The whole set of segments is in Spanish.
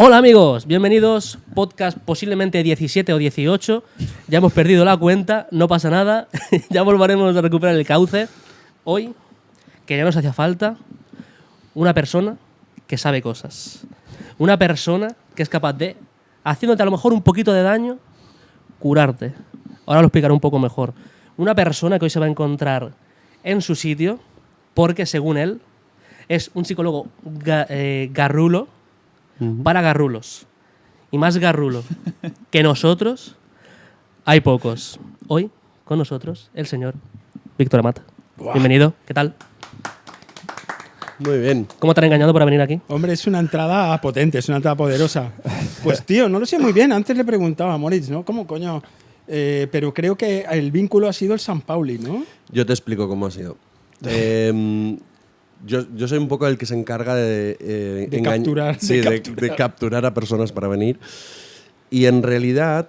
Hola amigos, bienvenidos, podcast posiblemente 17 o 18, ya hemos perdido la cuenta, no pasa nada, ya volveremos a recuperar el cauce. Hoy, que ya nos hacía falta, una persona que sabe cosas, una persona que es capaz de, haciéndote a lo mejor un poquito de daño, curarte. Ahora lo explicaré un poco mejor. Una persona que hoy se va a encontrar en su sitio, porque según él, es un psicólogo garrulo, para garrulos. Y más garrulo que nosotros, hay pocos. Hoy, con nosotros, el señor Víctor Amat. Buah. Bienvenido, ¿qué tal? Muy bien. ¿Cómo te han engañado para venir aquí? Hombre, es una entrada potente, es una entrada poderosa. Pues tío, no lo sé muy bien. Antes le preguntaba a Moritz, ¿no? ¿Cómo coño? Pero creo que el vínculo ha sido el San Pauli, ¿no? Yo te explico cómo ha sido. Yo soy un poco el que se encarga de capturar. Sí, de capturar a personas para venir. Y en realidad,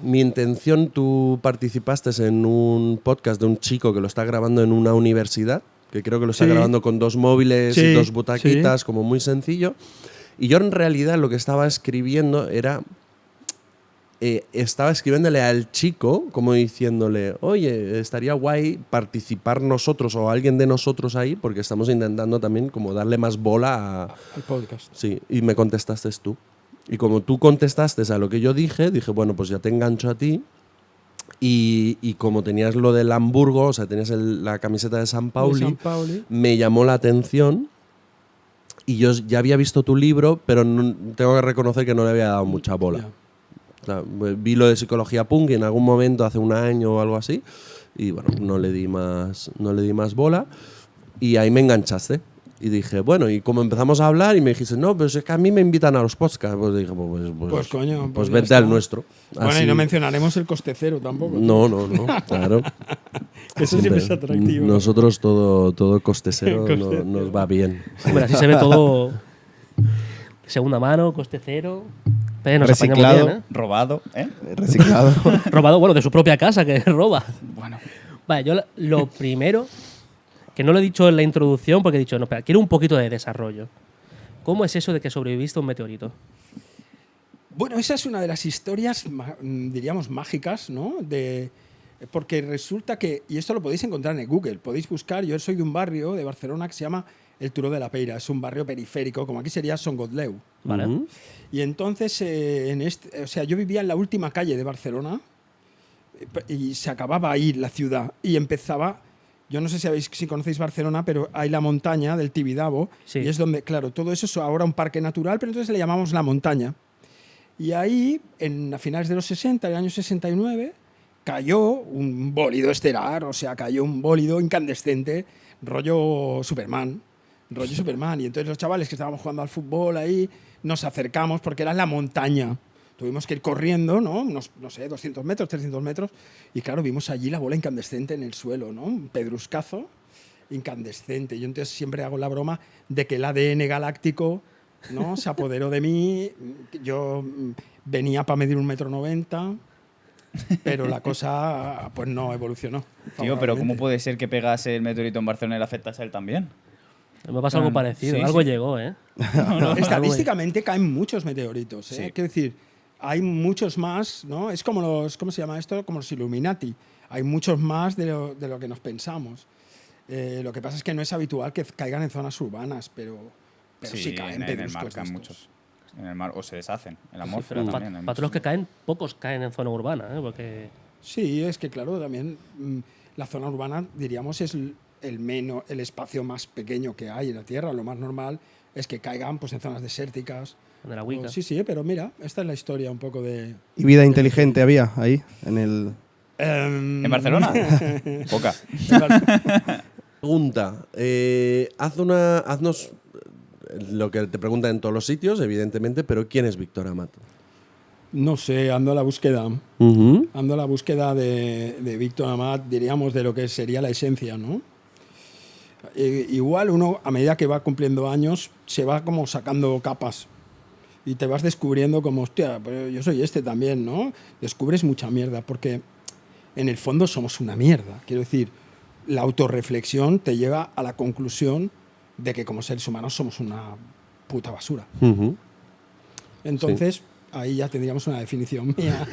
mi intención, tú participaste en un podcast de un chico que lo está grabando en una universidad, que creo que lo está grabando con 2 móviles y 2 butaquitas, como muy sencillo. Y yo en realidad lo que estaba escribiendo era... estaba escribiéndole al chico como diciéndole, oye, estaría guay participar nosotros o alguien de nosotros ahí, porque estamos intentando también como darle más bola Al podcast. Sí, y me contestaste tú. Y como tú contestaste a lo que yo dije, bueno, pues ya te engancho a ti. Y como tenías lo del Hamburgo, o sea, tenías la camiseta de San Pauli, me llamó la atención. Y yo ya había visto tu libro, pero tengo que reconocer que no le había dado mucha bola. Yeah. O sea, vi lo de psicología punk en algún momento hace un año o algo así y bueno, no le di más bola y ahí me enganchaste y dije, bueno, y como empezamos a hablar y me dijiste, no, pero es que a mí me invitan a los podcasts, pues dije, Pues coño, pues ya vete está. al nuestro. Bueno, Así. y no mencionaremos el coste cero tampoco. No, claro. Eso siempre es atractivo. Nosotros todo coste cero nos va bien. Hombre, así se ve todo segunda mano, coste cero. Pero nos Reciclado, apañamos bien, ¿eh? robado, reciclado. Robado, bueno, de su propia casa, que roba. Bueno, Vale, yo lo primero, que no lo he dicho en la introducción, porque he dicho, no, espera, quiero un poquito de desarrollo. ¿Cómo es eso de que sobreviviste a un meteorito? Bueno, esa es una de las historias, diríamos, mágicas, ¿no? Porque resulta que, y esto lo podéis encontrar en Google, podéis buscar, yo soy de un barrio de Barcelona que se llama el Turó de la Peira, es un barrio periférico, como aquí sería Son Godleu. ¿Vale? Y entonces, yo vivía en la última calle de Barcelona y se acababa ahí la ciudad y empezaba, yo no sé si conocéis Barcelona, pero hay la montaña del Tibidabo, Sí. y es donde, claro, todo eso es ahora un parque natural, pero entonces le llamamos la montaña. Y ahí, a finales de los 60, el año 69, cayó un bólido estelar, o sea, cayó un bólido incandescente, rollo Superman. Y entonces los chavales que estábamos jugando al fútbol ahí, nos acercamos porque era en la montaña. Tuvimos que ir corriendo, ¿no? No sé, 200 metros, 300 metros. Y claro, vimos allí la bola incandescente en el suelo, ¿no? Un pedruscazo incandescente. Yo entonces siempre hago la broma de que el ADN galáctico, ¿no? Se apoderó de mí. Yo venía para medir 1,90 m, pero la cosa pues no evolucionó. tío, pero ¿cómo puede ser que pegase el meteorito en Barcelona y le afectase a él también? Me pasa algo parecido, sí, algo sí. llegó, ¿eh? Estadísticamente caen muchos meteoritos, ¿eh? Sí. Quiero decir, hay muchos más, ¿no? Es como ¿cómo se llama esto? Como los Illuminati. Hay muchos más de lo que nos pensamos. Lo que pasa es que no es habitual que caigan en zonas urbanas, pero sí caen en el pedruscos mar de caen estos. muchos. En el mar, o se deshacen. En la Sí, atmósfera pero también. hay para todos los que muchos. caen, pocos caen en zona urbana, ¿eh? Porque Sí, es que claro, también la zona urbana, diríamos, es el espacio más pequeño que hay en la Tierra. Lo más normal es que caigan pues, en zonas desérticas. de la Wicca. Sí, pero mira, esta es la historia un poco de... ¿Y vida inteligente había ahí? ¿En Barcelona? Poca. Pregunta, haznos lo que te preguntan en todos los sitios, evidentemente, pero ¿quién es Víctor Amat? No sé, ando a la búsqueda. Ando a la búsqueda de Víctor Amat, diríamos, de lo que sería la esencia, ¿no? Igual uno, a medida que va cumpliendo años, se va como sacando capas y te vas descubriendo como, hostia, pues yo soy este también, ¿no? Descubres mucha mierda, porque en el fondo somos una mierda. Quiero decir, la autorreflexión te lleva a la conclusión de que como seres humanos somos una puta basura. Entonces, ahí ya tendríamos una definición mía.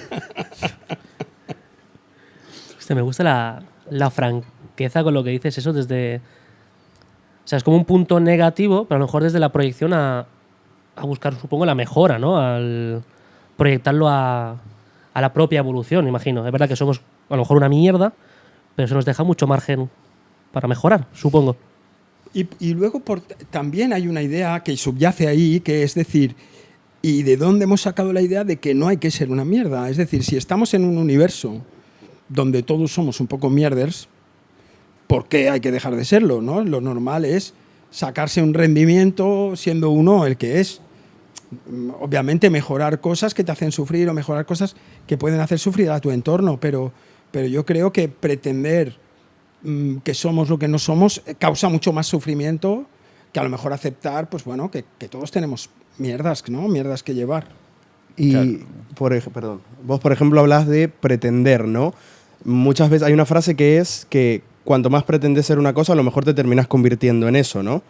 Me gusta la franqueza con lo que dices eso desde... O sea, es como un punto negativo, pero a lo mejor desde la proyección a buscar, supongo, la mejora, ¿no? Al proyectarlo a la propia evolución, imagino. Es verdad que somos a lo mejor una mierda, pero eso nos deja mucho margen para mejorar, supongo. Y luego también hay una idea que subyace ahí, que es decir, ¿y de dónde hemos sacado la idea de que no hay que ser una mierda? Es decir, si estamos en un universo donde todos somos un poco mierders, ¿por qué hay que dejar de serlo, no? Lo normal es sacarse un rendimiento siendo uno el que es. Obviamente mejorar cosas que te hacen sufrir o mejorar cosas que pueden hacer sufrir a tu entorno, pero yo creo que pretender que somos lo que no somos causa mucho más sufrimiento que a lo mejor aceptar, pues bueno, que todos tenemos mierdas, ¿no? Mierdas que llevar. Y, Claro. vos, por ejemplo, hablas de pretender, ¿no? Muchas veces hay una frase que es que cuanto más pretendes ser una cosa, a lo mejor te terminas convirtiendo en eso, ¿no?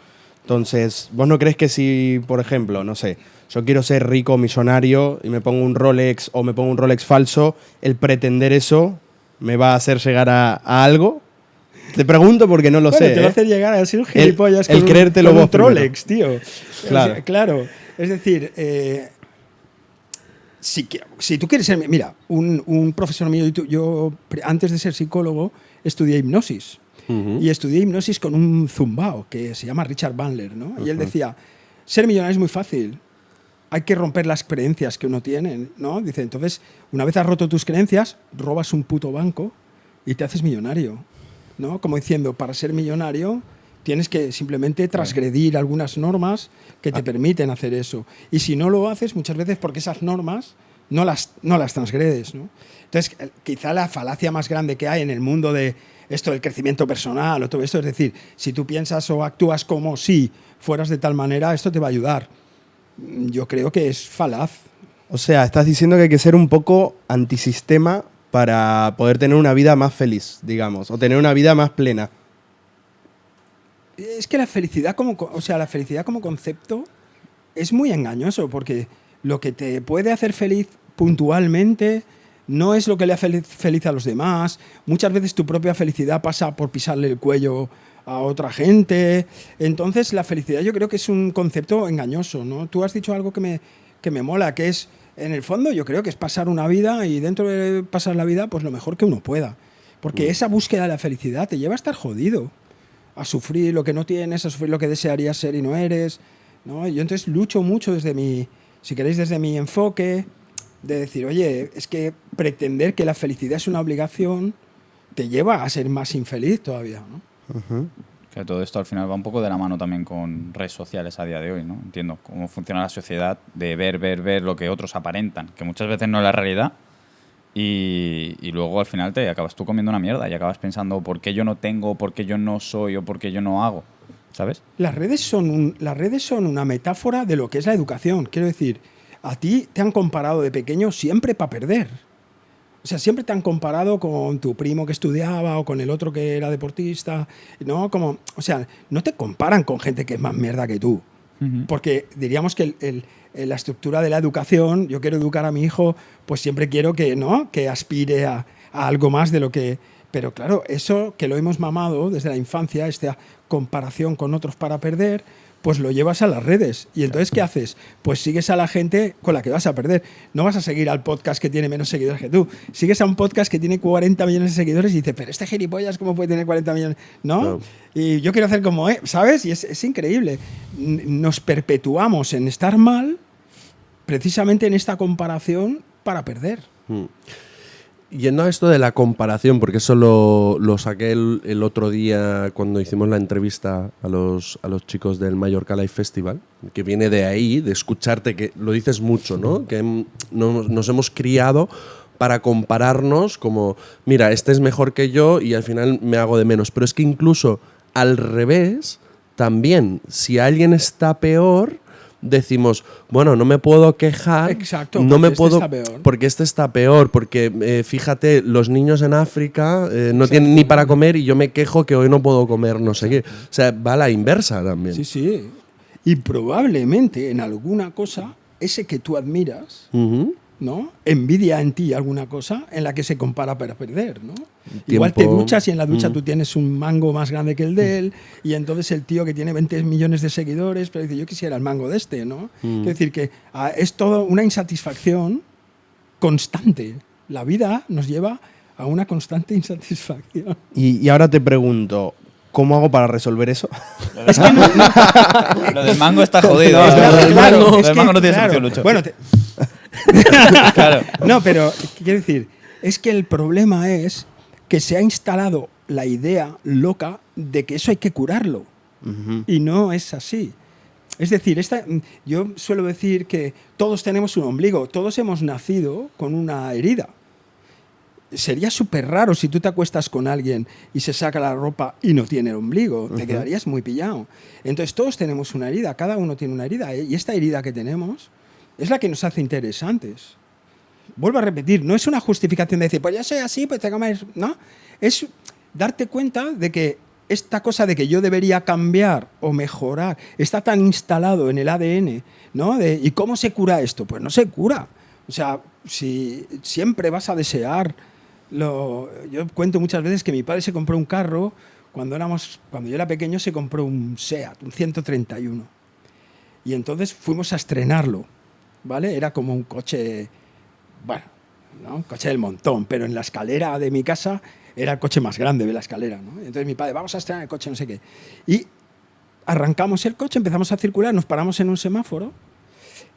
Entonces, ¿vos no crees que si, por ejemplo, no sé, yo quiero ser rico, millonario, y me pongo un Rolex o me pongo un Rolex falso, el pretender eso me va a hacer llegar a algo? Te pregunto porque no lo sé. Te va a hacer llegar a ser un gilipollas el creértelo con vos un Rolex, tío. Claro. O sea, claro. Es decir, si tú quieres ser... Mira, un profesor mío, yo antes de ser psicólogo estudié hipnosis. Y estudié hipnosis con un zumbao que se llama Richard Bandler, ¿no? Y él decía, ser millonario es muy fácil. Hay que romper las creencias que uno tiene, ¿no? Dice, entonces, una vez has roto tus creencias, robas un puto banco y te haces millonario, ¿no? Como diciendo, para ser millonario tienes que simplemente transgredir algunas normas que te permiten hacer eso. Y si no lo haces, muchas veces porque esas normas no las transgredes, ¿no? Entonces, quizá la falacia más grande que hay en el mundo de esto del crecimiento personal o todo esto, es decir, si tú piensas o actúas como si fueras de tal manera, esto te va a ayudar. Yo creo que es falaz. O sea, estás diciendo que hay que ser un poco antisistema para poder tener una vida más feliz, digamos, o tener una vida más plena. Es que la felicidad como concepto es muy engañoso, porque lo que te puede hacer feliz puntualmente no es lo que le hace feliz a los demás. Muchas veces tu propia felicidad pasa por pisarle el cuello a otra gente. Entonces, la felicidad yo creo que es un concepto engañoso, ¿no? Tú has dicho algo que me mola, que es, en el fondo, yo creo que es pasar una vida y dentro de pasar la vida, pues lo mejor que uno pueda. Porque esa búsqueda de la felicidad te lleva a estar jodido, a sufrir lo que no tienes, a sufrir lo que desearías ser y no eres, ¿no? Yo entonces lucho mucho desde mi enfoque, de decir, oye, es que pretender que la felicidad es una obligación te lleva a ser más infeliz todavía, ¿no? Que todo esto al final va un poco de la mano también con redes sociales a día de hoy, ¿no? Entiendo cómo funciona la sociedad de ver lo que otros aparentan, que muchas veces no es la realidad, y luego al final te acabas tú comiendo una mierda y acabas pensando por qué yo no tengo, por qué yo no soy o por qué yo no hago, ¿sabes? Las redes son una metáfora de lo que es la educación. Quiero decir, a ti te han comparado de pequeño siempre para perder. O sea, siempre te han comparado con tu primo que estudiaba o con el otro que era deportista, ¿no? O sea, no te comparan con gente que es más mierda que tú. Porque diríamos que la estructura de la educación, yo quiero educar a mi hijo, pues siempre quiero que, ¿no?, que aspire a algo más de lo que... Pero claro, eso que lo hemos mamado desde la infancia, esta comparación con otros para perder, pues lo llevas a las redes. Y entonces, ¿qué haces? Pues sigues a la gente con la que vas a perder. No vas a seguir al podcast que tiene menos seguidores que tú. Sigues a un podcast que tiene 40 millones de seguidores y dices, pero este gilipollas, ¿cómo puede tener 40 millones? ¿No? Claro. Y yo quiero hacer como, ¿sabes? Y es increíble. Nos perpetuamos en estar mal precisamente en esta comparación para perder. Yendo a esto de la comparación, porque eso lo saqué el otro día cuando hicimos la entrevista a los chicos del Mallorca Live Festival, que viene de ahí, de escucharte, que lo dices mucho, ¿no? Que nos hemos criado para compararnos como, mira, este es mejor que yo y al final me hago de menos. Pero es que incluso al revés, también, si alguien está peor, decimos, bueno, no me puedo quejar. Exacto, no me porque puedo, está peor. porque este está peor, porque fíjate, los niños en África no tienen ni para comer y yo me quejo que hoy no puedo comer, no sé qué. O sea, va a la inversa también. Sí, sí. Y probablemente en alguna cosa ese que tú admiras, Ujú. ¿no? Envidia en ti alguna cosa en la que se compara para perder, ¿no? Tiempo. Igual te duchas y en la ducha tú tienes un mango más grande que el de él y entonces el tío que tiene 20 millones de seguidores, pero dice, yo quisiera el mango de este, ¿no? Quiero decir que es todo una insatisfacción constante. La vida nos lleva a una constante insatisfacción. Y ahora te pregunto, ¿cómo hago para resolver eso? Lo del mango está jodido. No, Lo del claro, mango, es que, no tiene claro, solución, Lucho. Bueno, Claro. no, pero quiero decir, es que el problema es que se ha instalado la idea loca de que eso hay que curarlo. Y no es así. Es decir, yo suelo decir que todos tenemos un ombligo, todos hemos nacido con una herida. Sería súper raro si tú te acuestas con alguien y se saca la ropa y no tiene el ombligo. Te quedarías muy pillado. Entonces todos tenemos una herida, cada uno tiene una herida. Y esta herida que tenemos es la que nos hace interesantes. Vuelvo a repetir, no es una justificación de decir, pues yo soy así, pues tengo más... No, es darte cuenta de que esta cosa de que yo debería cambiar o mejorar está tan instalado en el ADN, ¿no? ¿Y cómo se cura esto? Pues no se cura. O sea, si siempre vas a desear... Yo cuento muchas veces que mi padre se compró un carro, cuando yo era pequeño se compró un SEAT, un 131. Y entonces fuimos a estrenarlo, ¿vale? Era como un coche, bueno, ¿no? Un coche del montón, pero en la escalera de mi casa era el coche más grande de la escalera, ¿no? Entonces mi padre, vamos a estrenar el coche, no sé qué. Y arrancamos el coche, empezamos a circular, nos paramos en un semáforo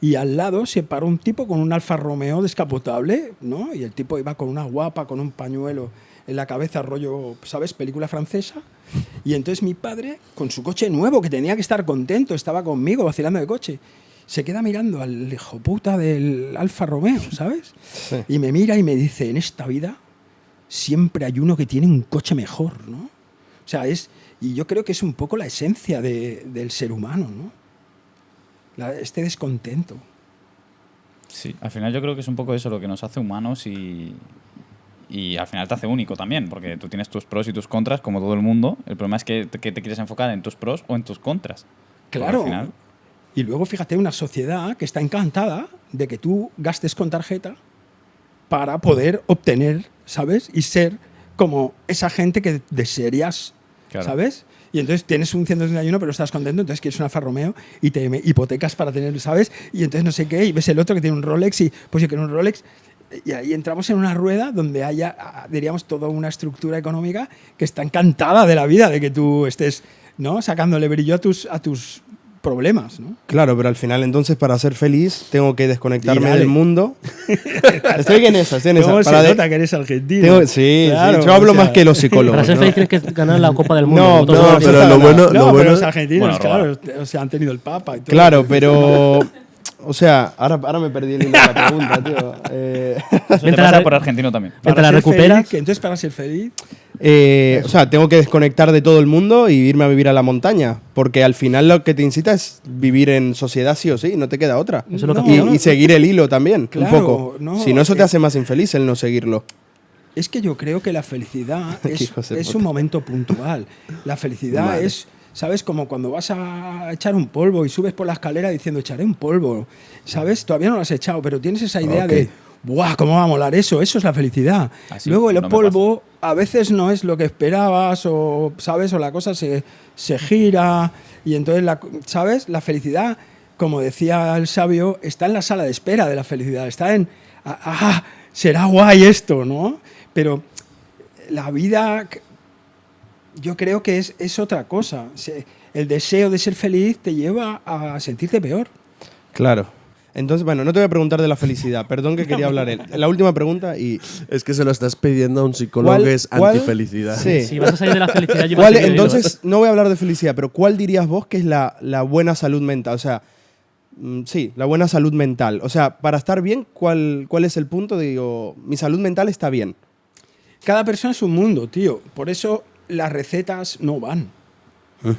y al lado se paró un tipo con un Alfa Romeo descapotable, ¿no? Y el tipo iba con una guapa, con un pañuelo en la cabeza, rollo, ¿sabes?, película francesa. Y entonces mi padre, con su coche nuevo, que tenía que estar contento, estaba conmigo vacilando el coche, se queda mirando al hijo puta del Alfa Romeo, ¿sabes? Sí. Y me mira y me dice, en esta vida siempre hay uno que tiene un coche mejor, ¿no? O sea, y yo creo que es un poco la esencia del ser humano, ¿no? Este descontento. Sí, al final yo creo que es un poco eso lo que nos hace humanos y al final te hace único también, porque tú tienes tus pros y tus contras como todo el mundo. El problema es que te quieres enfocar en tus pros o en tus contras. Claro. Al final, Y luego fíjate, una sociedad que está encantada de que tú gastes con tarjeta para poder obtener, ¿sabes? Y ser como esa gente que desearías, Claro. ¿sabes? Y entonces tienes un 131 pero estás contento, entonces quieres un Alfa Romeo y te hipotecas para tener, ¿sabes? Y entonces no sé qué, y ves el otro que tiene un Rolex y pues yo quiero un Rolex. Y ahí entramos en una rueda donde haya, diríamos, toda una estructura económica que está encantada de la vida, de que tú estés, ¿no?, sacándole brillo a tus problemas, ¿no? Claro, pero al final entonces para ser feliz tengo que Y desconectarme dale. del mundo. Estoy en esa. ¿Cómo se Para nota que eres argentino? sí, Claro, yo hablo o sea, más que los psicólogos. Para ser ¿no? feliz tienes que ganar la Copa del Mundo. No, como todos no, los pero argentinos. lo bueno- No, pero bueno- los argentinos, Bueno, claro, o sea, han tenido el Papa y todo. Claro, pero... O sea, ahora me perdí el hilo de la pregunta, tío. eso te Vente a pasa la por re- argentino también. ¿Te la ser recuperas? feliz, que entonces para ser feliz, O sea, tengo que desconectar de todo el mundo y irme a vivir a la montaña. Porque al final lo que te incita es vivir en sociedad sí o sí, no te queda otra. Eso es lo que No, hacía. Y seguir el hilo también, Claro, un poco. no, Si no, eso te hace más infeliz el no seguirlo. es que yo creo que la felicidad Qué es hijos de un puta. momento puntual. La felicidad Vale. es, ¿sabes? Como cuando vas a echar un polvo y subes por la escalera diciendo echaré un polvo, ¿sabes? Todavía no lo has echado, pero tienes esa idea Ok. de, ¡buah, cómo va a molar eso! Eso es la felicidad. Así, Luego el no me polvo a veces no es lo que esperabas o, ¿sabes? O la cosa se gira y entonces, ¿sabes? La felicidad, como decía el sabio, está en la sala de espera de la felicidad, está en, será guay esto, ¿no? Pero la vida, yo creo que es otra cosa. El deseo de ser feliz te lleva a sentirte peor. Claro. Entonces, bueno, no te voy a preguntar de la felicidad. Perdón que quería hablar él. La última pregunta y... Es que se lo estás pidiendo a un psicólogo ¿Cuál- que es cuál- antifelicidad. Sí. Si vas a salir de la felicidad, yo ¿Cuál, iba a seguir entonces, no voy a hablar de felicidad, pero ¿cuál dirías vos que es la buena salud mental? O sea, sí, la buena salud mental. O sea, para estar bien, ¿cuál es el punto? Digo, mi salud mental está bien. Cada persona es un mundo, tío. Por eso las recetas no van.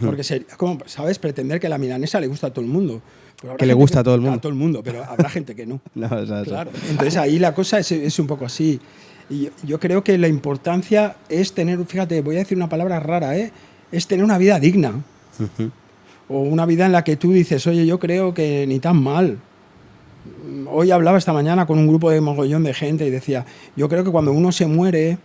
Porque sería, como, ¿sabes? Pretender que la milanesa le gusta a todo el mundo. Pero habrá Que le gente gusta a todo el mundo. A todo el mundo, pero habrá gente que no. No, o sea, Claro. Entonces ahí la cosa es un poco así. Y yo creo que la importancia es tener, fíjate, voy a decir una palabra rara, es tener una vida digna. O una vida en la que tú dices, oye, yo creo que ni tan mal. Hoy hablaba esta mañana con un grupo de mogollón de gente y decía, yo creo que cuando uno se muere,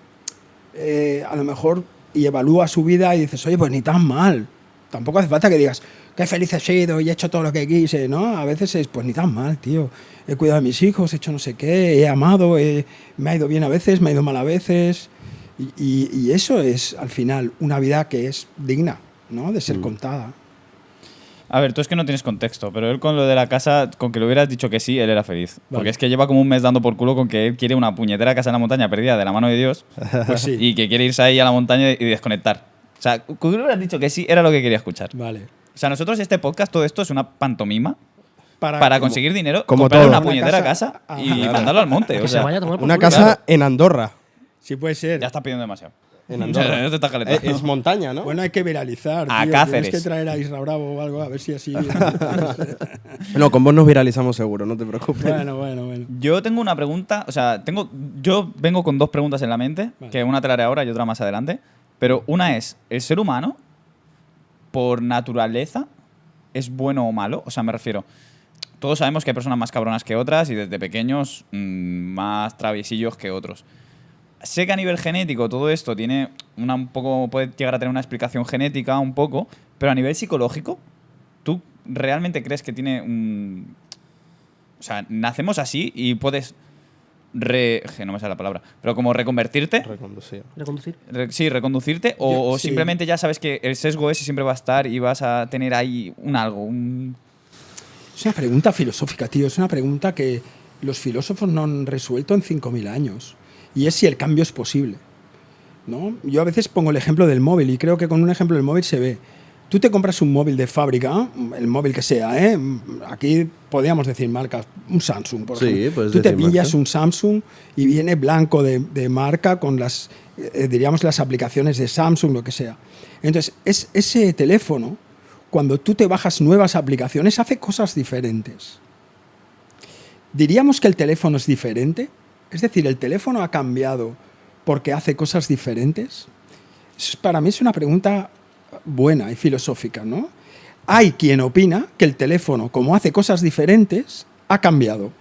a lo mejor, y evalúa su vida y dices, oye, pues ni tan mal. Tampoco hace falta que digas, qué feliz he sido y he hecho todo lo que quise, ¿no? A veces es, pues ni tan mal, tío. He cuidado de mis hijos, he hecho no sé qué, he amado, me ha ido bien a veces, me ha ido mal a veces. Y eso es, al final, una vida que es digna, ¿no? De ser contada. A ver, tú es que no tienes contexto, pero él con lo de la casa, con que le hubieras dicho que sí, él era feliz. Vale. Porque es que lleva como un mes dando por culo con que él quiere una puñetera casa en la montaña perdida de la mano de Dios Pues sí. y que quiere irse ahí a la montaña y desconectar. O sea, que le hubieras dicho que sí, era lo que quería escuchar. Vale. O sea, nosotros este podcast, todo esto es una pantomima para como- conseguir dinero, como comprar todo. una Una puñetera casa- casa y Ajá. mandarlo al monte. Que O se sea, vaya a tomar por Una culo. casa en Andorra. Sí puede ser. ya estás pidiendo demasiado. En Andorra. Ya te estás calentando. Es montaña, ¿no? Bueno, hay que viralizar. A tío. Cáceres. Tienes que traer a Isra Bravo o algo, a ver si así. No, con vos nos viralizamos seguro, no te preocupes. bueno. Yo tengo una pregunta, o sea, yo vengo con dos preguntas en la mente, Vale. que una te la haré ahora y otra más adelante. Pero una es, ¿el ser humano, por naturaleza, es bueno o malo? O sea, me refiero, todos sabemos que hay personas más cabronas que otras y desde pequeños más traviesillos que otros. Sé que a nivel genético todo esto tiene un poco, puede llegar a tener una explicación genética un poco, pero a nivel psicológico, ¿tú realmente crees que tiene un... O sea, nacemos así y puedes... que no me sale la palabra, pero como reconvertirte, Reconducido. ¿Reconducir? sí, reconducirte, o, Yo- o sí. simplemente ya sabes que el sesgo ese siempre va a estar y vas a tener ahí algo. Es una pregunta filosófica, tío. Es una pregunta que los filósofos no han resuelto en 5.000 años. Y es si el cambio es posible, ¿no? Yo a veces pongo el ejemplo del móvil y creo que con un ejemplo del móvil se ve. Tú te compras un móvil de fábrica, el móvil que sea, ¿eh? Aquí podríamos decir marcas, un Samsung, por Sí, ejemplo. puedes Tú te decir pillas marca. un Samsung y viene blanco de marca con las, diríamos, las aplicaciones de Samsung, lo que sea. Entonces, ese teléfono, cuando tú te bajas nuevas aplicaciones, hace cosas diferentes. ¿Diríamos que el teléfono es diferente? Es decir, ¿el teléfono ha cambiado porque hace cosas diferentes? Para mí es una pregunta buena y filosófica, ¿no? Hay quien opina que el teléfono, como hace cosas diferentes, ha cambiado.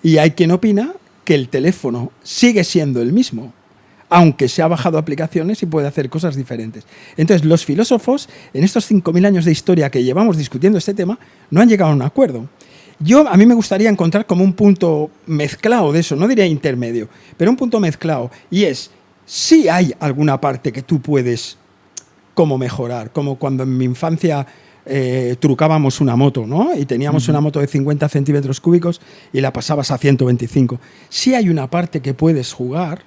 Y hay quien opina que el teléfono sigue siendo el mismo, aunque se ha bajado aplicaciones y puede hacer cosas diferentes. Entonces, los filósofos, en estos 5.000 años de historia que llevamos discutiendo este tema, no han llegado a un acuerdo. A mí me gustaría encontrar como un punto mezclado de eso, no diría intermedio, pero un punto mezclado. Y es, si hay alguna parte que tú puedes como mejorar, como cuando en mi infancia trucábamos una moto, ¿no? Y teníamos una moto de 50 centímetros cúbicos y la pasabas a 125. Si hay una parte que puedes jugar,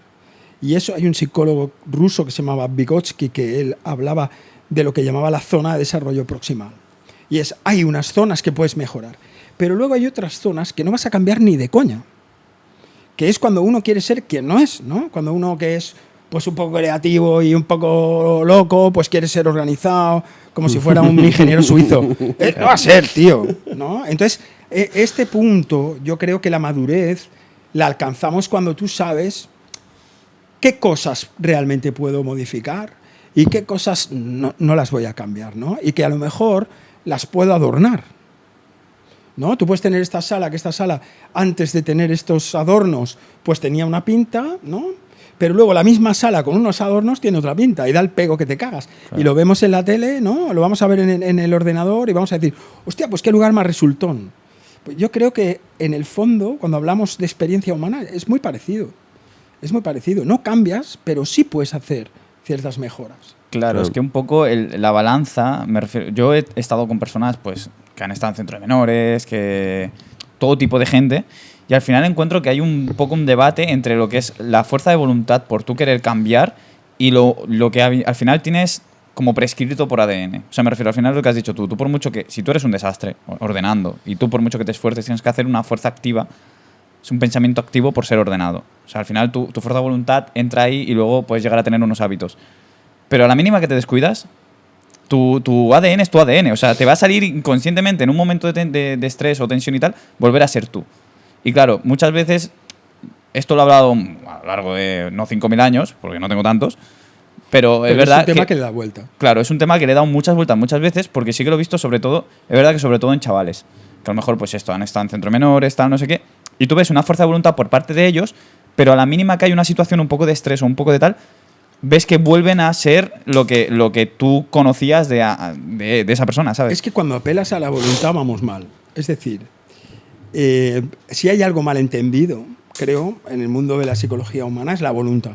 y eso hay un psicólogo ruso que se llamaba Vygotsky, que él hablaba de lo que llamaba la zona de desarrollo proximal. Y hay unas zonas que puedes mejorar. Pero luego hay otras zonas que no vas a cambiar ni de coña. Que es cuando uno quiere ser quien no es, ¿no? Cuando uno que es pues un poco creativo y un poco loco, pues quiere ser organizado, como si fuera un ingeniero suizo. No va a ser, tío, ¿no? Entonces, este punto, yo creo que la madurez la alcanzamos cuando tú sabes qué cosas realmente puedo modificar y qué cosas no las voy a cambiar, ¿no? Y que a lo mejor las puedo adornar. ¿No? Tú puedes tener esta sala, que esta sala, antes de tener estos adornos, pues tenía una pinta, ¿no? Pero luego la misma sala con unos adornos tiene otra pinta y da el pego que te cagas. Claro. Y lo vemos en la tele, ¿no? Lo vamos a ver en el ordenador y vamos a decir, hostia, pues qué lugar más resultón. Pues yo creo que en el fondo, cuando hablamos de experiencia humana, es muy parecido. Es muy parecido. No cambias, pero sí puedes hacer ciertas mejoras. Claro, es que un poco la balanza, me refiero, yo he estado con personas pues que han estado en centro de menores, que todo tipo de gente, y al final encuentro que hay un poco un debate entre lo que es la fuerza de voluntad por tú querer cambiar y lo que al final tienes como prescrito por ADN. O sea, me refiero al final a lo que has dicho tú por mucho que, si tú eres un desastre ordenando y tú por mucho que te esfuerces tienes que hacer una fuerza activa, es un pensamiento activo por ser ordenado. O sea, al final tu fuerza de voluntad entra ahí y luego puedes llegar a tener unos hábitos. Pero a la mínima que te descuidas, tu ADN es tu ADN. O sea, te va a salir inconscientemente en un momento de estrés o tensión y tal, volver a ser tú. Y claro, muchas veces, esto lo he hablado a lo largo de no 5.000 años, porque no tengo tantos, pero es verdad es un tema que le da vuelta. Claro, es un tema que le he dado muchas vueltas muchas veces, porque sí que lo he visto sobre todo, es verdad que sobre todo en chavales. que a lo mejor pues esto, han estado en centro menores, tal, no sé qué, y tú ves una fuerza de voluntad por parte de ellos, pero a la mínima que hay una situación un poco de estrés o un poco de tal, ves que vuelven a ser lo que tú conocías de esa persona, ¿sabes? Es que cuando apelas a la voluntad vamos mal. Es decir, si hay algo malentendido, creo, en el mundo de la psicología humana, es la voluntad.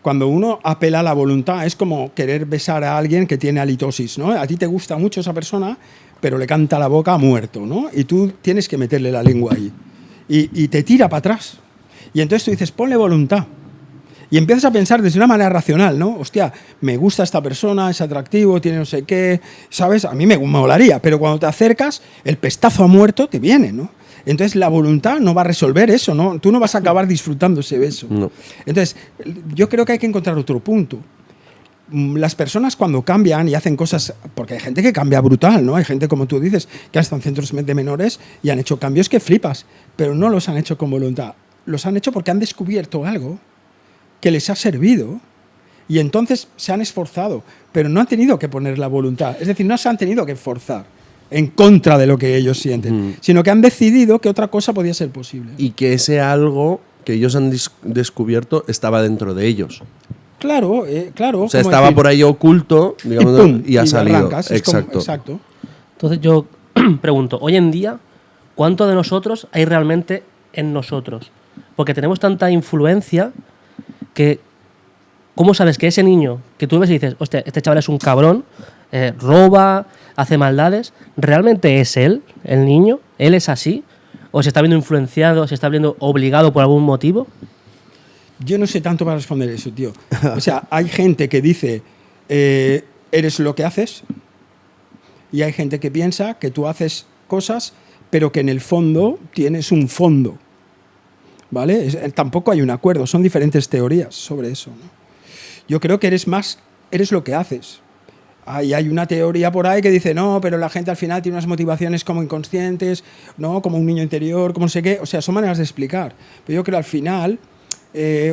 Cuando uno apela a la voluntad es como querer besar a alguien que tiene halitosis, ¿no? A ti te gusta mucho esa persona, pero le canta la boca muerto, ¿no? Y tú tienes que meterle la lengua ahí. Y te tira para atrás. Y entonces tú dices, ponle voluntad. Y empiezas a pensar desde una manera racional, ¿no? Hostia, me gusta esta persona, es atractivo, tiene no sé qué, ¿sabes? A mí me molaría, pero cuando te acercas, el pestazo a muerto te viene, ¿no? Entonces la voluntad no va a resolver eso, ¿no? Tú no vas a acabar disfrutando ese beso. No. Entonces, yo creo que hay que encontrar otro punto. Las personas cuando cambian y hacen cosas, porque hay gente que cambia brutal, ¿no? Hay gente, como tú dices, que han estado en centros de menores y han hecho cambios que flipas, pero no los han hecho con voluntad. Los han hecho porque han descubierto algo que les ha servido y entonces se han esforzado, pero no han tenido que poner la voluntad. Es decir, no se han tenido que forzar en contra de lo que ellos sienten, sino que han decidido que otra cosa podía ser posible. Y que ese algo que ellos han descubierto estaba dentro de ellos. Claro, claro. O sea, como estaba decir, por ahí oculto, digamos, ¡pum! y ha salido. arrancas, es como- Exacto. exacto. Entonces yo pregunto, hoy en día, ¿cuánto de nosotros hay realmente en nosotros? Porque tenemos tanta influencia que, ¿cómo sabes que ese niño que tú ves y dices, hostia, este chaval es un cabrón, roba, hace maldades, realmente es él, el niño? ¿Él es así? ¿O se está viendo influenciado, se está viendo obligado por algún motivo? Yo no sé tanto para responder eso, tío. O sea, hay gente que dice, eres lo que haces, y hay gente que piensa que tú haces cosas, pero que en el fondo tienes un fondo. ¿Vale? Tampoco hay un acuerdo, son diferentes teorías sobre eso, ¿no? Yo creo que eres lo que haces. Hay una teoría por ahí que dice, no, pero la gente al final tiene unas motivaciones como inconscientes, ¿no? Como un niño interior, como no sé qué. O sea, son maneras de explicar. Pero yo creo que al final,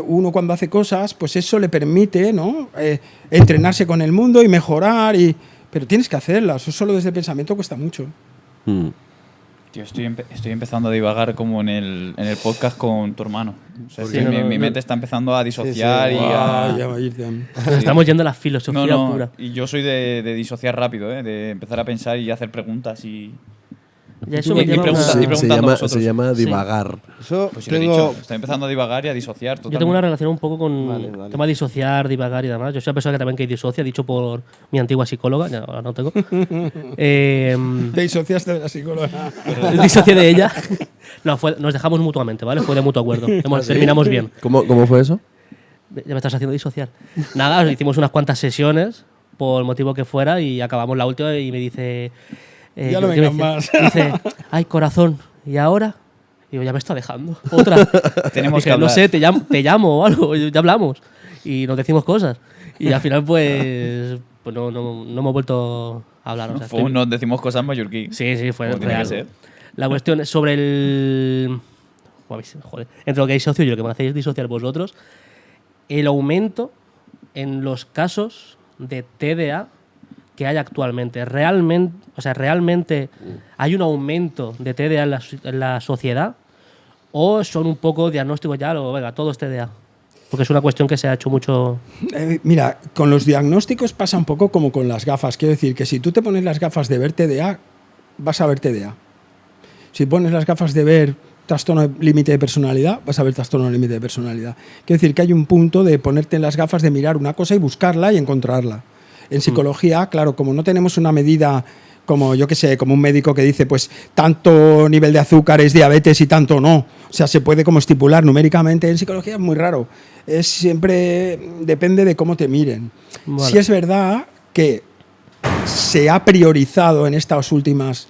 uno cuando hace cosas, pues eso le permite, ¿no? Entrenarse con el mundo y mejorar. Pero tienes que hacerlas. Eso solo desde el pensamiento cuesta mucho. Mm. Tío, estoy empezando a divagar como en el podcast con tu hermano. O sea, Sí, es que no, mi no. mente está empezando a disociar Sí, sí. y a... Ya va a irte. Nos estamos yendo a la filosofía No, pura. y yo soy de disociar rápido, de empezar a pensar y hacer preguntas y... Ya eso Y me lleva a pregunta- una- y preguntando a vosotros. se llama Sí. divagar. Eso Pues sí lo he tengo... dicho, estoy empezando a divagar y a disociar Yo totalmente. tengo una relación un poco con Vale, el vale. tema de disociar, divagar y demás. Yo soy una persona que también que disocia, dicho por mi antigua psicóloga, ya ahora no tengo. Te disociaste de la psicóloga. Disocié de ella. No, nos dejamos mutuamente, ¿vale? Fue de mutuo acuerdo. Terminamos bien. ¿Cómo fue eso? Ya me estás haciendo disociar. Nada, hicimos unas cuantas sesiones, por el motivo que fuera, y acabamos la última y me dice... Ya no ¿qué vengas me más. Dice, ay, corazón, ¿y ahora? Y yo, ya me está dejando. Otra. Tenemos Dije, que no hablar. sé, te llamo o algo, ya hablamos. Y nos decimos cosas. Y al final, pues no hemos vuelto a hablar. O sea, estoy- Nos decimos cosas mallorquí. Sí, fue Como tiene real. que ser. La cuestión es sobre el... Joder, entre lo que disocio y lo que me hacéis disociar vosotros, el aumento en los casos de TDA que hay actualmente. ¿Realmente hay un aumento de TDA en la sociedad? ¿O son un poco diagnósticos ya? Venga, todo es TDA. Porque es una cuestión que se ha hecho mucho... Mira, con los diagnósticos pasa un poco como con las gafas. Quiero decir que si tú te pones las gafas de ver TDA, vas a ver TDA. Si pones las gafas de ver trastorno límite de personalidad, vas a ver trastorno límite de personalidad. Quiero decir que hay un punto de ponerte en las gafas de mirar una cosa y buscarla y encontrarla. En psicología, claro, como no tenemos una medida como, yo qué sé, como un médico que dice, pues tanto nivel de azúcar es diabetes y tanto no. O sea, se puede como estipular numéricamente. En psicología es muy raro. Es siempre, depende de cómo te miren. Vale. Sí es verdad que se ha priorizado en estas últimas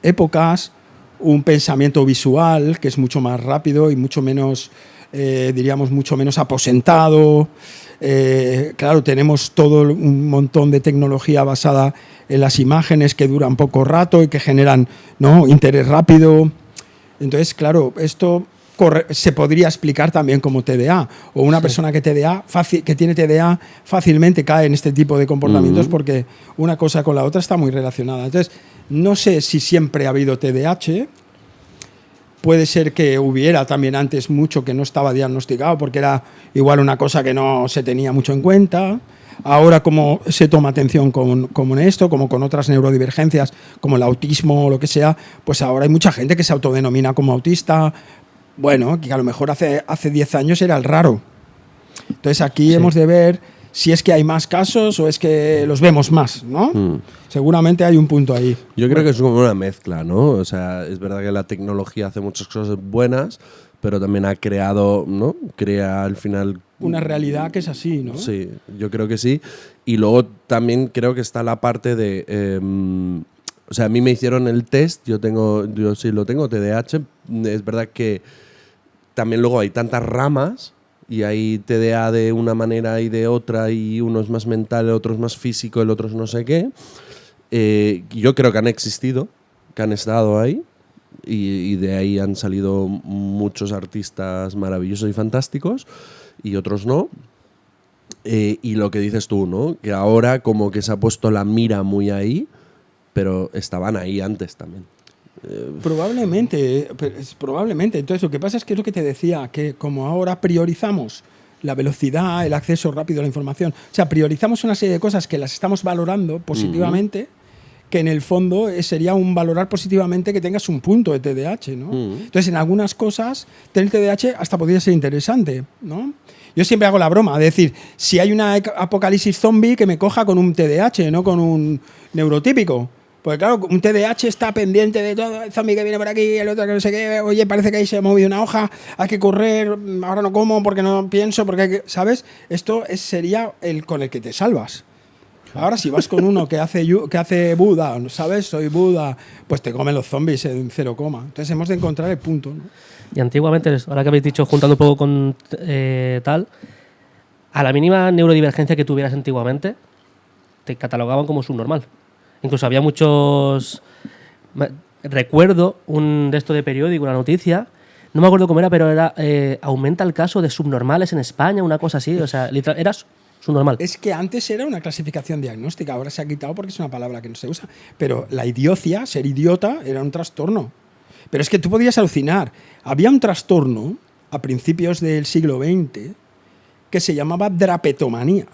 épocas un pensamiento visual que es mucho más rápido y mucho menos, diríamos, mucho menos aposentado. Claro, tenemos todo un montón de tecnología basada en las imágenes que duran poco rato y que generan, ¿no?, interés rápido. Entonces, claro, esto se podría explicar también como TDA. O una persona que tiene TDA fácilmente cae en este tipo de comportamientos porque una cosa con la otra está muy relacionada. Entonces, No sé si siempre ha habido TDAH. Puede ser que hubiera también antes mucho que no estaba diagnosticado porque era igual una cosa que no se tenía mucho en cuenta. Ahora, como se toma atención como en esto, como con otras neurodivergencias, como el autismo o lo que sea, pues ahora hay mucha gente que se autodenomina como autista. Bueno, que a lo mejor hace 10 años era el raro. Entonces aquí hemos de ver si es que hay más casos o es que los vemos más, ¿no? Seguramente hay un punto ahí. Yo creo que es como una mezcla, ¿no? O sea, es verdad que la tecnología hace muchas cosas buenas, pero también ha creado, ¿no? Crea al final... Una realidad que es así, ¿no? Sí, yo creo que sí. Y luego también creo que está la parte de... o sea, a mí me hicieron el test, yo sí lo tengo, TDAH. Es verdad que también luego hay tantas ramas y hay TDA de una manera y de otra, y uno es más mental, el otro es más físico, el otro es no sé qué. Yo creo que han existido, que han estado ahí, y de ahí han salido muchos artistas maravillosos y fantásticos, y otros no. Y lo que dices tú, ¿no? Que ahora como que se ha puesto la mira muy ahí, pero estaban ahí antes también. Probablemente. Entonces, lo que pasa es que es lo que te decía, que como ahora priorizamos la velocidad, el acceso rápido a la información, o sea, priorizamos una serie de cosas que las estamos valorando positivamente, que en el fondo sería un valorar positivamente que tengas un punto de TDAH, ¿no? Entonces, en algunas cosas, tener TDAH hasta podría ser interesante, ¿no? Yo siempre hago la broma, de decir, si hay una apocalipsis zombie, que me coja con un TDAH, no con un neurotípico. Porque claro, un TDAH está pendiente de todo, el zombie que viene por aquí, el otro que no sé qué, oye, parece que ahí se ha movido una hoja, hay que correr, ahora no como porque no pienso, porque hay que, ¿sabes? Esto sería el con el que te salvas. Ahora, si vas con uno que hace Buda, ¿sabes? Soy Buda, pues te comen los zombies en 0, entonces hemos de encontrar el punto, ¿no? Y antiguamente, ahora que habéis dicho, juntando un poco con tal, a la mínima neurodivergencia que tuvieras antiguamente, te catalogaban como subnormal. Incluso había muchos... Recuerdo un de esto de periódico, una noticia, no me acuerdo cómo era, pero era aumenta el caso de subnormales en España, una cosa así, o sea, literal, eras subnormal. Es que antes era una clasificación diagnóstica, ahora se ha quitado porque es una palabra que no se usa, pero la idiocia, ser idiota, era un trastorno. Pero es que tú podías alucinar. Había un trastorno a principios del siglo XX que se llamaba drapetomanía.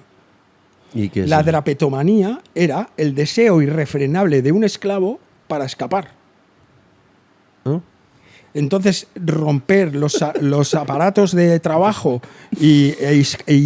¿Y qué es La eso? drapetomanía era el deseo irrefrenable de un esclavo para escapar. ¿Ah? Entonces, romper los aparatos de trabajo y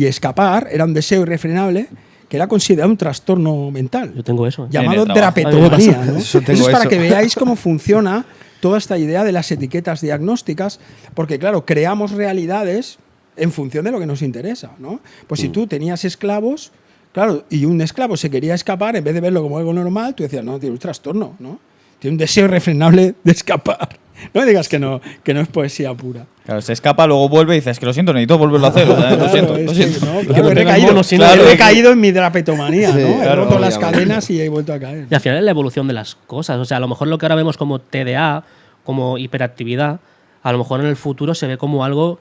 escapar era un deseo irrefrenable que era considerado un trastorno mental. Yo tengo eso. Llamado En el trabajo. drapetomanía, ¿no? Yo tengo Eso es para eso. que veáis cómo funciona toda esta idea de las etiquetas diagnósticas, porque claro, creamos realidades en función de lo que nos interesa, ¿no? Pues si tú tenías esclavos, claro, y un esclavo se quería escapar, en vez de verlo como algo normal, tú decías, no, tiene un trastorno, ¿no? Tiene un deseo irrefrenable de escapar. No me digas que no es poesía pura. Claro, se escapa, luego vuelve y dice, es que lo siento, necesito volverlo a hacer. O sea, lo siento, Claro, lo es que siento. no, que claro, no he tenga recaído, mono, sino claro, que- he recaído en mi drapetomanía, Sí, ¿no? He claro, roto las obviamente. cadenas y he vuelto a caer. Y al final es la evolución de las cosas. O sea, a lo mejor lo que ahora vemos como TDA, como hiperactividad, a lo mejor en el futuro se ve como algo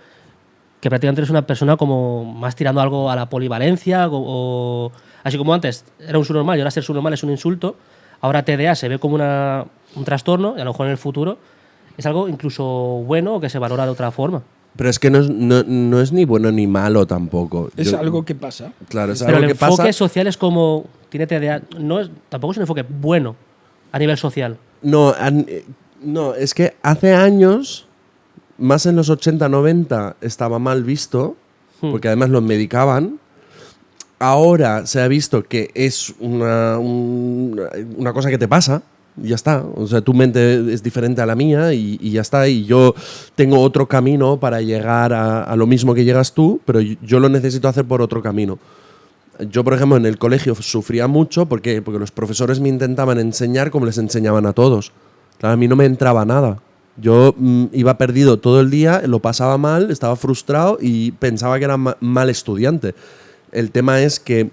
que prácticamente eres una persona como más tirando algo a la polivalencia, o así como antes era un subnormal y ahora ser subnormal es un insulto, ahora TDA se ve como un trastorno y a lo mejor en el futuro es algo incluso bueno o que se valora de otra forma. Pero es que no es ni bueno ni malo tampoco. Es Yo- algo que pasa. Claro, es Pero algo el que enfoque pasa. social es como tiene TDA, tampoco es un enfoque bueno a nivel social. No, es que hace años, más en los 80, 90, estaba mal visto, porque además lo medicaban. Ahora se ha visto que es una cosa que te pasa, y ya está. O sea, tu mente es diferente a la mía y ya está. Y yo tengo otro camino para llegar a lo mismo que llegas tú, pero yo lo necesito hacer por otro camino. Yo, por ejemplo, en el colegio sufría mucho. ¿Por qué? Porque los profesores me intentaban enseñar como les enseñaban a todos. Claro, a mí no me entraba nada. Yo iba perdido todo el día, lo pasaba mal, estaba frustrado y pensaba que era mal estudiante. El tema es que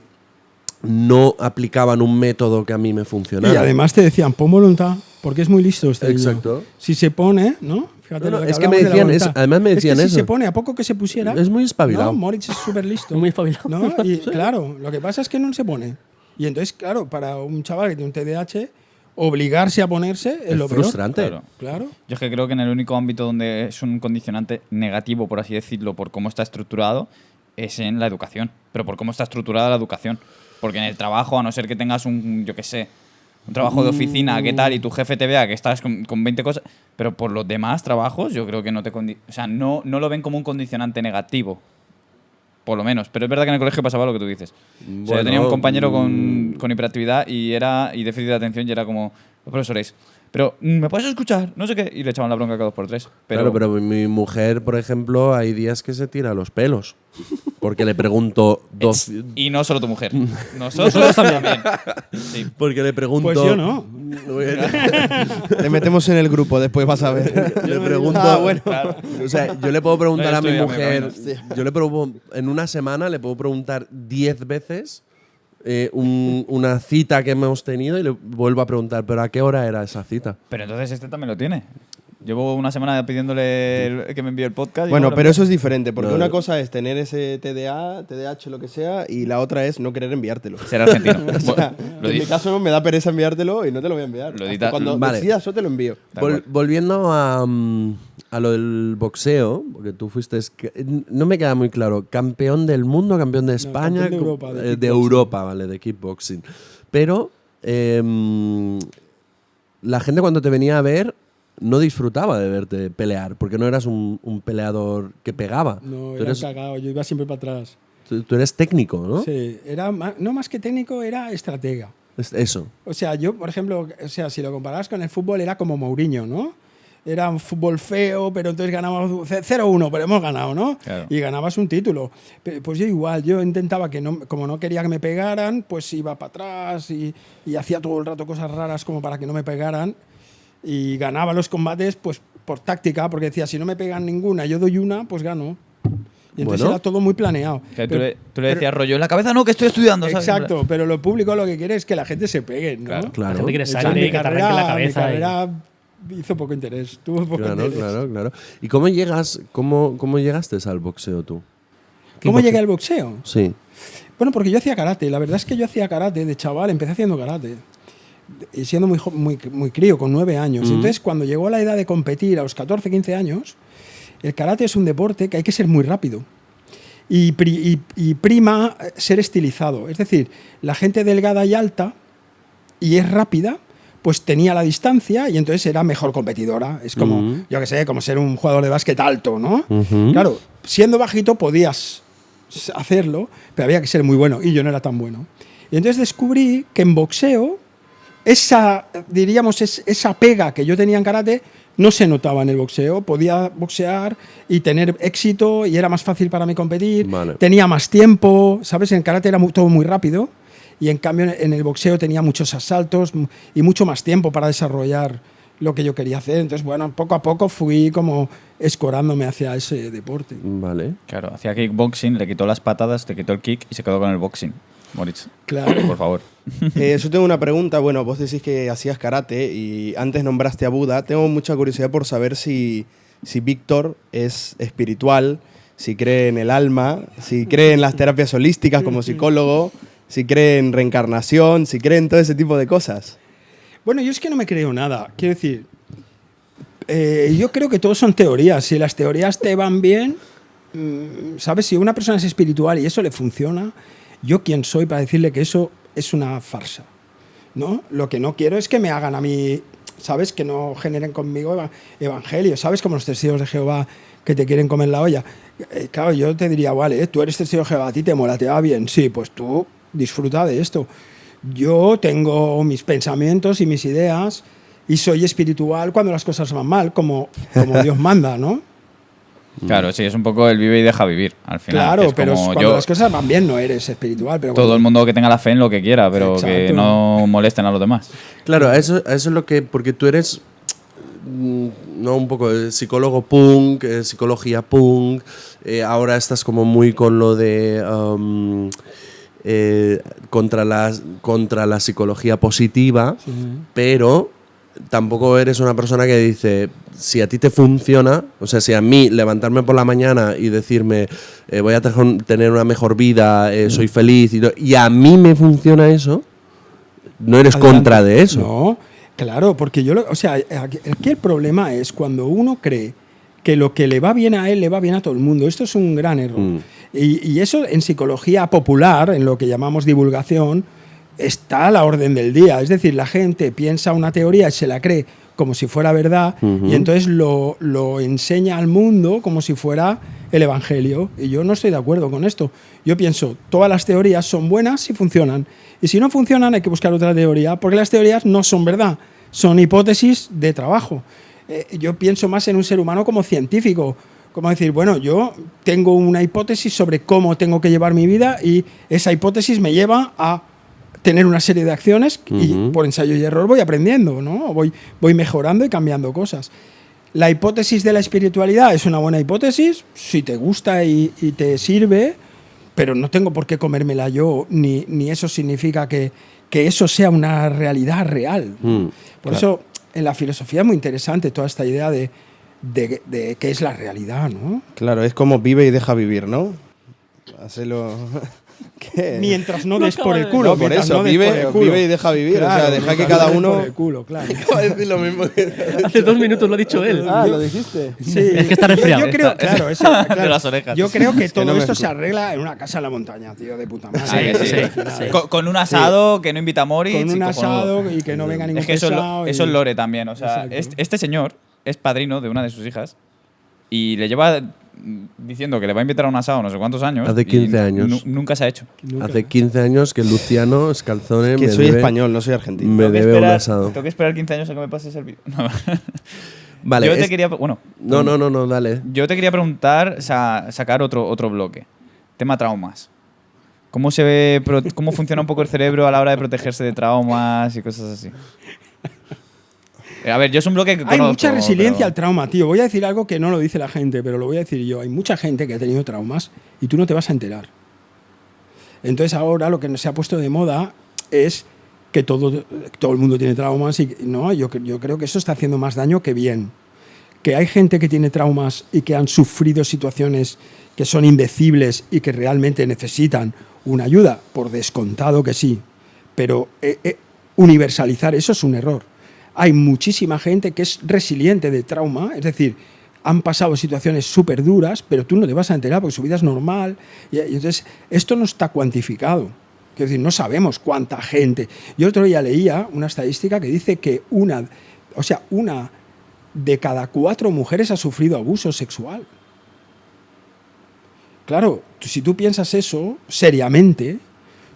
no aplicaban un método que a mí me funcionara. Y además te decían, pon voluntad, porque es muy listo este niño. Exacto. Si se pone, ¿no? Fíjate No, lo es que hablamos me de la decían voluntad. eso, además me decían es que eso. Si se pone, a poco que se pusiera. Es muy espabilado. No, Moritz es súper listo. Es muy espabilado. ¿No? Y claro, lo que pasa es que no se pone. Y entonces, claro, para un chaval que tiene un TDAH, obligarse a ponerse es lo peor. frustrante. Claro. Claro. Yo es que creo que en el único ámbito donde es un condicionante negativo, por así decirlo, por cómo está estructurado, es en la educación. Pero por cómo está estructurada la educación. Porque en el trabajo, a no ser que tengas un trabajo de oficina, ¿qué tal? Y tu jefe te vea que estás con 20 cosas. Pero por los demás trabajos, yo creo que no lo ven como un condicionante negativo. Por lo menos. Pero es verdad que en el colegio pasaba lo que tú dices. O sea, yo tenía un compañero con hiperactividad y déficit de atención y era como, los profesores, pero ¿me puedes escuchar? No sé qué. Y le echaban la bronca cada 2x3. Claro, pero mi mujer, por ejemplo, hay días que se tira los pelos. Porque le pregunto dos... Y no solo tu mujer. Nosotros también. Sí. Porque le pregunto... Pues yo no. Te metemos en el grupo, después vas a ver. Le pregunto... Bueno. Claro. O sea, yo le puedo preguntar No, a mi estoy a mi mujer... camino. Yo le en una semana le puedo preguntar 10 veces una cita que hemos tenido y le vuelvo a preguntar, ¿pero a qué hora era esa cita? Pero entonces este también lo tiene. Llevo una semana pidiéndole que me envíe el podcast. y Bueno, no pero lo eso es diferente, porque No, una no. cosa es tener ese TDAH, lo que sea, y la otra es no querer enviártelo. Ser argentino. O sea, Lo en di- mi caso me da pereza enviártelo y no te lo voy a enviar. Lo Hasta edita- cuando Vale. decidas yo te lo envío. Da igual. Volviendo a lo del boxeo, porque tú fuiste... No me queda muy claro, ¿campeón del mundo, campeón de España? campeón de Europa, de De kickboxing. Europa, vale, de kickboxing. Pero la gente cuando te venía a ver no disfrutaba de verte pelear, porque no eras un peleador que pegaba. No, tú, era eres, cagado. Yo iba siempre para atrás. tú eres técnico, ¿no? Sí, no más que técnico, era estratega. Eso. O sea, yo, por ejemplo, si lo comparas con el fútbol, era como Mourinho, ¿no? Era un fútbol feo, pero entonces ganábamos 0-1, pero hemos ganado, ¿no? Claro. Y ganabas un título. Pues yo igual, yo intentaba que, como no quería que me pegaran, pues iba para atrás y hacía todo el rato cosas raras como para que no me pegaran. Y ganaba los combates pues por táctica, porque decía, si no me pegan ninguna, yo doy una, pues gano. Y entonces Bueno. era todo muy planeado. Que tú Pero- le decías rollo, en la cabeza no, que estoy estudiando, ¿sabes? Exacto, pero lo público lo que quiere es que la gente se pegue, ¿no? Claro. Claro. La gente quiere Entonces, sangre y que te arranque la mi cabeza. carrera hizo poco interés, tuvo poco Claro, interés. claro. ¿Y cómo llegaste al boxeo tú? ¿Cómo llegué al boxeo? Sí. Bueno, porque yo hacía karate. La verdad es que yo hacía karate de chaval, empecé haciendo karate. Y siendo muy crío, con 9 años. Entonces, cuando llegó la edad de competir, a los 14, 15 años, el karate es un deporte que hay que ser muy rápido. Y prima ser estilizado. Es decir, la gente delgada y alta y es rápida, pues tenía la distancia y entonces era mejor competidora. Es como, yo qué sé, como ser un jugador de básquet alto, ¿no? Claro, siendo bajito podías hacerlo, pero había que ser muy bueno y yo no era tan bueno. Y entonces descubrí que en boxeo esa pega que yo tenía en karate no se notaba en el boxeo. Podía boxear y tener éxito y era más fácil para mí competir. Vale. Tenía más tiempo, ¿sabes? En karate era todo muy rápido y en cambio en el boxeo tenía muchos asaltos y mucho más tiempo para desarrollar lo que yo quería hacer. Entonces, bueno, poco a poco fui como escorándome hacia ese deporte. Vale. Claro, hacía kickboxing, le quitó las patadas, le quitó el kick y se quedó con el boxing. Moritz, Claro. por favor. Yo tengo una pregunta. Bueno, vos decís que hacías karate y antes nombraste a Buda. Tengo mucha curiosidad por saber si Víctor es espiritual, si cree en el alma, si cree en las terapias holísticas como psicólogo, si cree en reencarnación, si cree en todo ese tipo de cosas. Bueno, yo es que no me creo nada. Quiero decir, yo creo que todo son teorías. Si las teorías te van bien, ¿sabes? Si una persona es espiritual y eso le funciona, ¿yo quién soy para decirle que eso es una farsa? ¿No? Lo que no quiero es que me hagan a mí, ¿sabes? Que no generen conmigo evangelio, ¿sabes? Como los testigos de Jehová que te quieren comer la olla. Claro, yo te diría, vale, tú eres testigo de Jehová, a ti te mola, te va bien. Sí, pues tú disfruta de esto. Yo tengo mis pensamientos y mis ideas y soy espiritual cuando las cosas van mal, como Dios manda, ¿no? Claro, sí, es un poco el vive y deja vivir, al final. Claro, que es pero como cuando las cosas van bien no eres espiritual. Pero todo cuando- el mundo que tenga la fe en lo que quiera, pero que Exacto. no molesten a los demás. Claro, a eso es lo que... Porque tú eres... ¿no? Un poco de psicólogo punk, psicología punk. Ahora estás como muy con lo de... contra la psicología positiva, Sí. pero tampoco eres una persona que dice, si a ti te funciona, o sea, si a mí levantarme por la mañana y decirme, voy a tener una mejor vida, soy feliz, y a mí me funciona eso, no eres Adelante. contra de eso. No, Claro, porque aquí el problema es cuando uno cree que lo que le va bien a él le va bien a todo el mundo. Esto es un gran error. Y eso en psicología popular, en lo que llamamos divulgación, está a la orden del día. Es decir, la gente piensa una teoría y se la cree como si fuera verdad, y entonces lo enseña al mundo como si fuera el Evangelio. Y yo no estoy de acuerdo con esto. Yo pienso, todas las teorías son buenas si funcionan. Y si no funcionan, hay que buscar otra teoría, porque las teorías no son verdad, son hipótesis de trabajo. Yo pienso más en un ser humano como científico, como decir, bueno, yo tengo una hipótesis sobre cómo tengo que llevar mi vida y esa hipótesis me lleva a tener una serie de acciones y por ensayo y error voy aprendiendo, ¿no? Voy mejorando y cambiando cosas. La hipótesis de la espiritualidad es una buena hipótesis, si te gusta y te sirve, pero no tengo por qué comérmela yo, ni eso significa que eso sea una realidad real. Por eso, en la filosofía es muy interesante toda esta idea de qué es la realidad, ¿no? Claro, es como vive y deja vivir, ¿no? Hacelo... ¿Qué? Mientras no des por el culo. No, por eso, no vive y deja vivir. Claro, o sea, deja que cada uno... Por el culo, claro. Acaba de decir lo mismo que... Hace 2 minutos lo ha dicho él. ¿lo dijiste? Sí, Es que está resfriado. Yo creo, claro, De las orejas. Yo creo que todo no me esto escucho. se arregla en una casa en la montaña, tío, de puta madre. Sí, sí. Con un asado que no invita a Moritz. Con un y cojonudo. asado y que no venga ningún Es que eso, pesado. eso es lore también. O sea, Exacto. este señor es padrino de una de sus hijas y le lleva diciendo que le va a invitar a un asado no sé cuántos años. Hace y 15 años. Nunca se ha hecho. Hace 15 años que Luciano Scalzone Que me soy debe, español, no soy argentino. me Tengo que debe un esperar- asado. Tengo que esperar 15 años a que me pases el vídeo. No. Vale, Yo te quería... Bueno. No, dale. Yo te quería preguntar, sacar otro bloque. Tema traumas. ¿Cómo cómo funciona un poco el cerebro a la hora de protegerse de traumas y cosas así? A ver, yo es un bloque que Hay conozco, mucha resiliencia pero- al trauma, tío. Voy a decir algo que no lo dice la gente, pero lo voy a decir yo. Hay mucha gente que ha tenido traumas y tú no te vas a enterar. Entonces ahora lo que se ha puesto de moda es que todo el mundo tiene traumas y no, yo creo que eso está haciendo más daño que bien. Que hay gente que tiene traumas y que han sufrido situaciones que son indecibles y que realmente necesitan una ayuda, por descontado que sí. Pero universalizar eso es un error. Hay muchísima gente que es resiliente de trauma, es decir, han pasado situaciones súper duras, pero tú no te vas a enterar porque su vida es normal. Y entonces, esto no está cuantificado. Es decir, no sabemos cuánta gente. Yo otro día leía una estadística que dice que una de cada 4 mujeres ha sufrido abuso sexual. Claro, si tú piensas eso seriamente,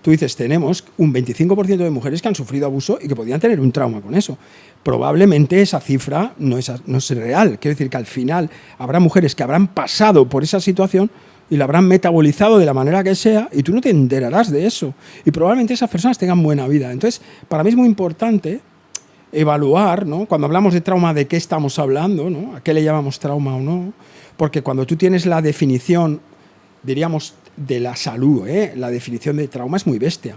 tú dices, tenemos un 25% de mujeres que han sufrido abuso y que podrían tener un trauma con eso. Probablemente esa cifra no es real. Quiero decir que al final habrá mujeres que habrán pasado por esa situación y la habrán metabolizado de la manera que sea y tú no te enterarás de eso. Y probablemente esas personas tengan buena vida. Entonces, para mí es muy importante evaluar, ¿no? Cuando hablamos de trauma, de qué estamos hablando, ¿no? ¿A qué le llamamos trauma o no? Porque cuando tú tienes la definición, diríamos, de la salud, la definición de trauma es muy bestia.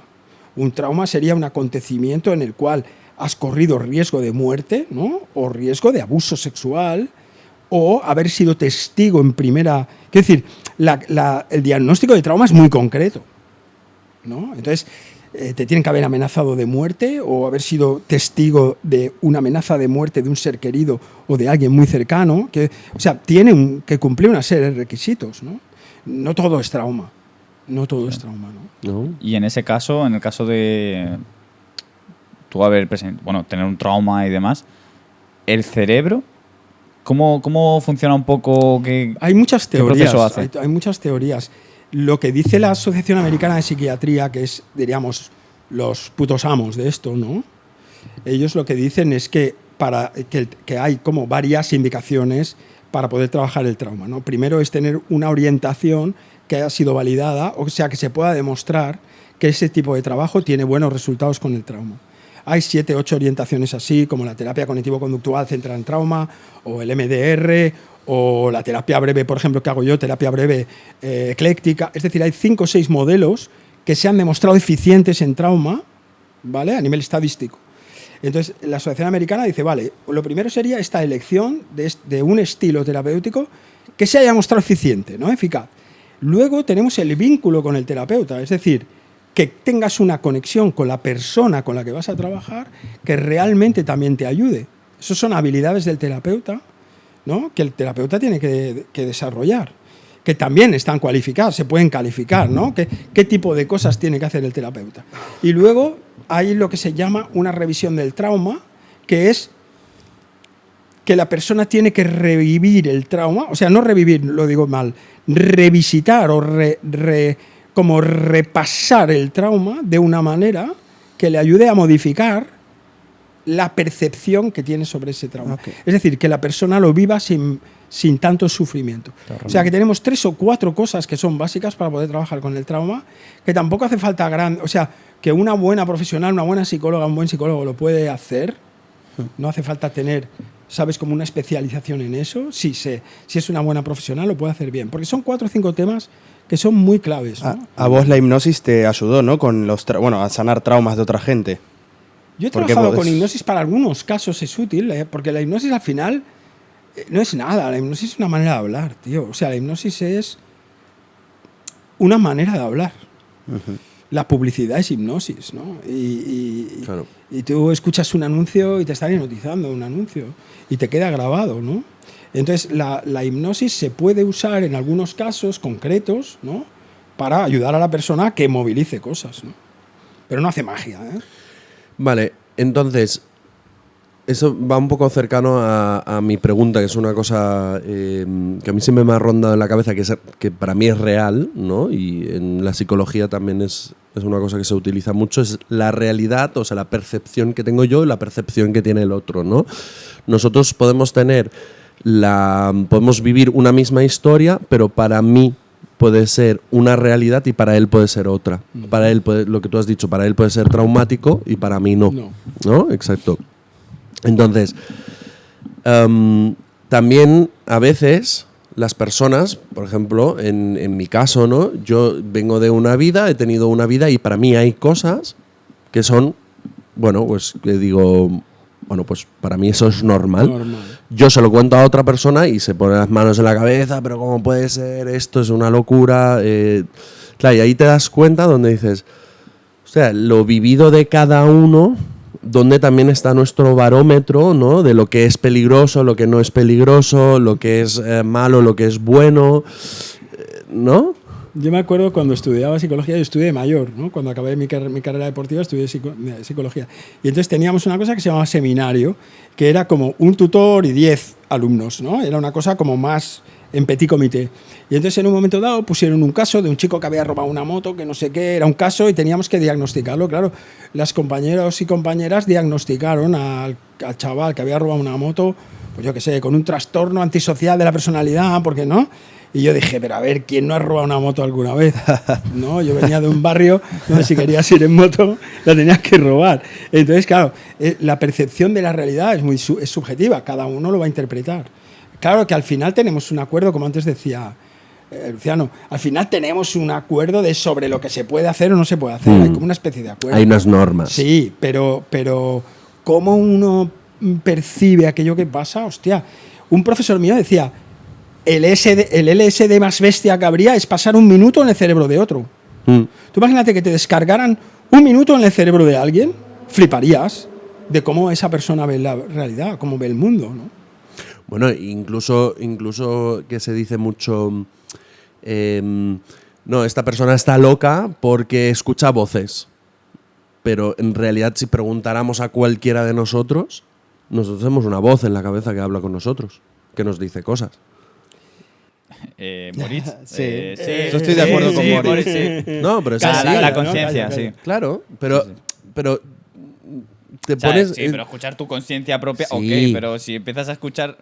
Un trauma sería un acontecimiento en el cual has corrido riesgo de muerte, ¿no? O riesgo de abuso sexual, o haber sido testigo en primera... Quiero decir, el diagnóstico de trauma es muy concreto, ¿no? Entonces, te tienen que haber amenazado de muerte o haber sido testigo de una amenaza de muerte de un ser querido o de alguien muy cercano. O sea, tienen que cumplir una serie de requisitos, ¿no? No todo es trauma. No todo es trauma, ¿no? ¿No? Y en ese caso, en el caso de tú tener un trauma y demás, el cerebro, ¿cómo funciona un poco? Hay muchas ¿Qué teorías. proceso hace? Hay muchas teorías. Lo que dice la Asociación Americana de Psiquiatría, que es, diríamos, los putos amos de esto, ¿no? Ellos lo que dicen es que hay como varias indicaciones para poder trabajar el trauma, ¿no? Primero es tener una orientación que haya sido validada, o sea, que se pueda demostrar que ese tipo de trabajo tiene buenos resultados con el trauma. Hay 7, 8 orientaciones así, como la terapia cognitivo-conductual centrada en trauma, o el MDR, o la terapia breve, por ejemplo, que hago yo, terapia breve ecléctica. Es decir, hay 5 o 6 modelos que se han demostrado eficientes en trauma, ¿vale? A nivel estadístico. Entonces, la Asociación Americana dice, vale, lo primero sería esta elección de un estilo terapéutico que se haya mostrado eficiente, ¿no? Eficaz. Luego tenemos el vínculo con el terapeuta, es decir, que tengas una conexión con la persona con la que vas a trabajar que realmente también te ayude. Esas son habilidades del terapeuta, ¿no? Que el terapeuta tiene que desarrollar, que también están cualificadas, se pueden calificar, ¿no? ¿Qué tipo de cosas tiene que hacer el terapeuta? Y luego hay lo que se llama una revisión del trauma, que es que la persona tiene que revivir el trauma, o sea, no revivir, lo digo mal, revisitar o como repasar el trauma de una manera que le ayude a modificar la percepción que tiene sobre ese trauma. Okay. Es decir, que la persona lo viva sin tanto sufrimiento. O sea, que tenemos 3 o 4 cosas que son básicas para poder trabajar con el trauma, que tampoco hace falta o sea, que una buena profesional, una buena psicóloga, un buen psicólogo lo puede hacer. No hace falta tener, ¿sabes?, como una especialización en eso. Si es una buena profesional, lo puede hacer bien. Porque son 4 o 5 temas que son muy claves, ¿no? A vos la hipnosis te ayudó, ¿no? Con a sanar traumas de otra gente. Yo he trabajado con hipnosis para algunos casos, es útil, porque la hipnosis al final no es nada. La hipnosis es una manera de hablar, tío. O sea, la hipnosis es una manera de hablar. Uh-huh. La publicidad es hipnosis, ¿no? Claro. Y tú escuchas un anuncio y te están hipnotizando un anuncio y te queda grabado, ¿no? Entonces, la hipnosis se puede usar en algunos casos concretos, ¿no?, para ayudar a la persona a que movilice cosas, ¿no? Pero no hace magia, ¿eh? Vale, entonces, eso va un poco cercano a mi pregunta, que es una cosa que a mí siempre me ha rondado en la cabeza, que para mí es real, ¿no? Y en la psicología también es una cosa que se utiliza mucho, es la realidad, o sea, la percepción que tengo yo y la percepción que tiene el otro, ¿no? Nosotros podemos vivir una misma historia, pero para mí puede ser una realidad y para él puede ser otra. Para él lo que tú has dicho, para él puede ser traumático y para mí no. ¿No? Exacto. Entonces, también a veces las personas, por ejemplo, en mi caso, ¿no?, yo vengo de una vida, he tenido una vida y para mí hay cosas que son, bueno, pues que digo, bueno, pues para mí eso es normal. Yo se lo cuento a otra persona y se pone las manos en la cabeza, pero ¿cómo puede ser? Esto es una locura. Claro, y ahí te das cuenta donde dices, o sea, lo vivido de cada uno, donde también está nuestro barómetro, ¿no?, de lo que es peligroso, lo que no es peligroso, lo que es malo, lo que es bueno, ¿no? Yo me acuerdo cuando estudiaba psicología, yo estudié mayor, ¿no? Cuando acabé mi carrera deportiva estudié psicología. Y entonces teníamos una cosa que se llamaba seminario, que era como un tutor y 10 alumnos, ¿no? Era una cosa como más en petit comité. Y entonces en un momento dado pusieron un caso de un chico que había robado una moto, que no sé qué, era un caso y teníamos que diagnosticarlo. Claro, las compañeros y compañeras diagnosticaron al chaval que había robado una moto, pues yo qué sé, con un trastorno antisocial de la personalidad, ¿por qué no? Y yo dije, pero a ver, ¿quién no ha robado una moto alguna vez? No, yo venía de un barrio donde si querías ir en moto la tenías que robar. Entonces, claro, la percepción de la realidad es subjetiva, cada uno lo va a interpretar. Claro que al final tenemos un acuerdo, como antes decía Luciano, al final tenemos un acuerdo de sobre lo que se puede hacer o no se puede hacer. Hay como una especie de acuerdo. Hay unas normas. Sí, pero ¿cómo uno percibe aquello que pasa? Hostia, un profesor mío decía, el LSD más bestia que habría es pasar un minuto en el cerebro de otro. Tú imagínate que te descargaran un minuto en el cerebro de alguien, fliparías de cómo esa persona ve la realidad, cómo ve el mundo, ¿no? Bueno, incluso que se dice mucho, no, esta persona está loca porque escucha voces. Pero en realidad, si preguntáramos a cualquiera de nosotros tenemos una voz en la cabeza que habla con nosotros, que nos dice cosas. Moritz. Sí. Yo estoy de acuerdo con Moritz. Sí. No, pero es así. La conciencia, sí. Claro, pero, Sí, sí. pero te O sea, pones... sí, pero escuchar tu conciencia propia, Sí. ok, pero si empiezas a escuchar...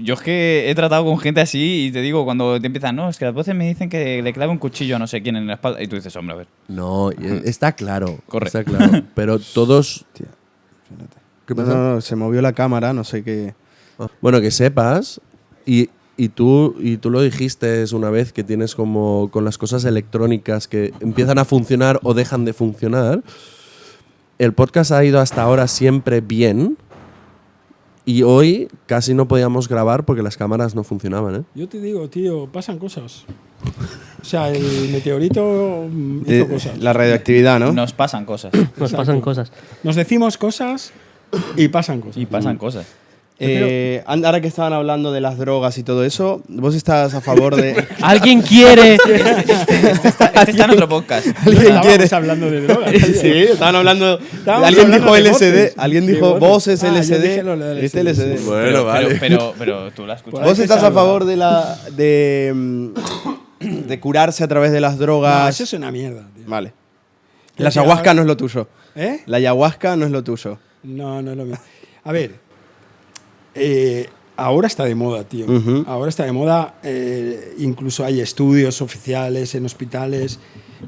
yo es que he tratado con gente así y te digo, cuando te empiezan, no, es que las voces me dicen que le clave un cuchillo a no sé quién en la espalda, y tú dices, hombre, a ver. No, está claro. Corre. Está claro. Pero todos... ¿Qué pasa? No, se movió la cámara, no sé qué. Bueno, que sepas, y tú lo dijiste una vez, que tienes como con las cosas electrónicas que empiezan a funcionar o dejan de funcionar. El podcast ha ido hasta ahora siempre bien y hoy casi no podíamos grabar porque las cámaras no funcionaban, ¿eh? Yo te digo, tío, pasan cosas. O sea, el meteorito hizo cosas. La radioactividad, ¿no? Nos pasan cosas. Nos pasan cosas. Nos decimos cosas y pasan cosas. Y pasan cosas. Ahora que estaban hablando de las drogas y todo eso, ¿vos estás a favor de...? ¿Alguien quiere? Este está en otro podcast. ¿Alguien Estábamos quiere? hablando de drogas. Sí, estaban hablando... Estábamos Alguien hablando dijo de LSD, voces. alguien De dijo voces. voces Yo LSD. dije lo de Este LSD. LSD. Bueno, vale. Pero tú la escuchas. ¿Vos estás a salva. favor de curarse a través de las No, drogas? eso es una mierda, tío. Vale. La ayahuasca no es lo tuyo. ¿Eh? La ayahuasca no es lo tuyo. No, no es lo mismo. A ver, ahora está de moda, tío. Ujú. Ahora está de moda. Incluso hay estudios oficiales en hospitales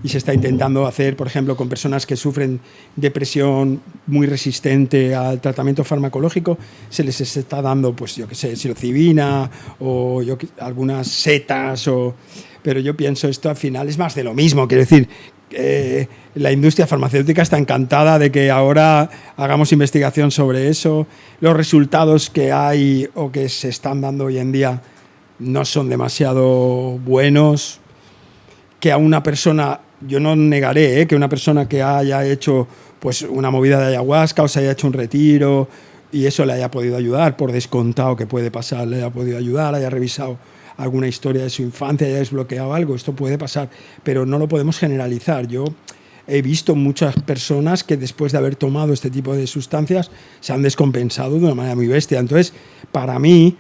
y se está intentando hacer, por ejemplo, con personas que sufren depresión muy resistente al tratamiento farmacológico, se les está dando, pues yo qué sé, psilocibina o algunas setas. Pero yo pienso esto al final es más de lo mismo. Quiero decir, la industria farmacéutica está encantada de que ahora hagamos investigación sobre eso. Los resultados que hay o que se están dando hoy en día no son demasiado buenos. Que a una persona, yo no negaré que una persona que haya hecho pues una movida de ayahuasca o se haya hecho un retiro y eso le haya podido ayudar, por descontado que puede pasar, le haya podido ayudar, haya revisado alguna historia de su infancia, haya desbloqueado algo, esto puede pasar, pero no lo podemos generalizar. Yo he visto muchas personas que después de haber tomado este tipo de sustancias se han descompensado de una manera muy bestia. Entonces, para mí,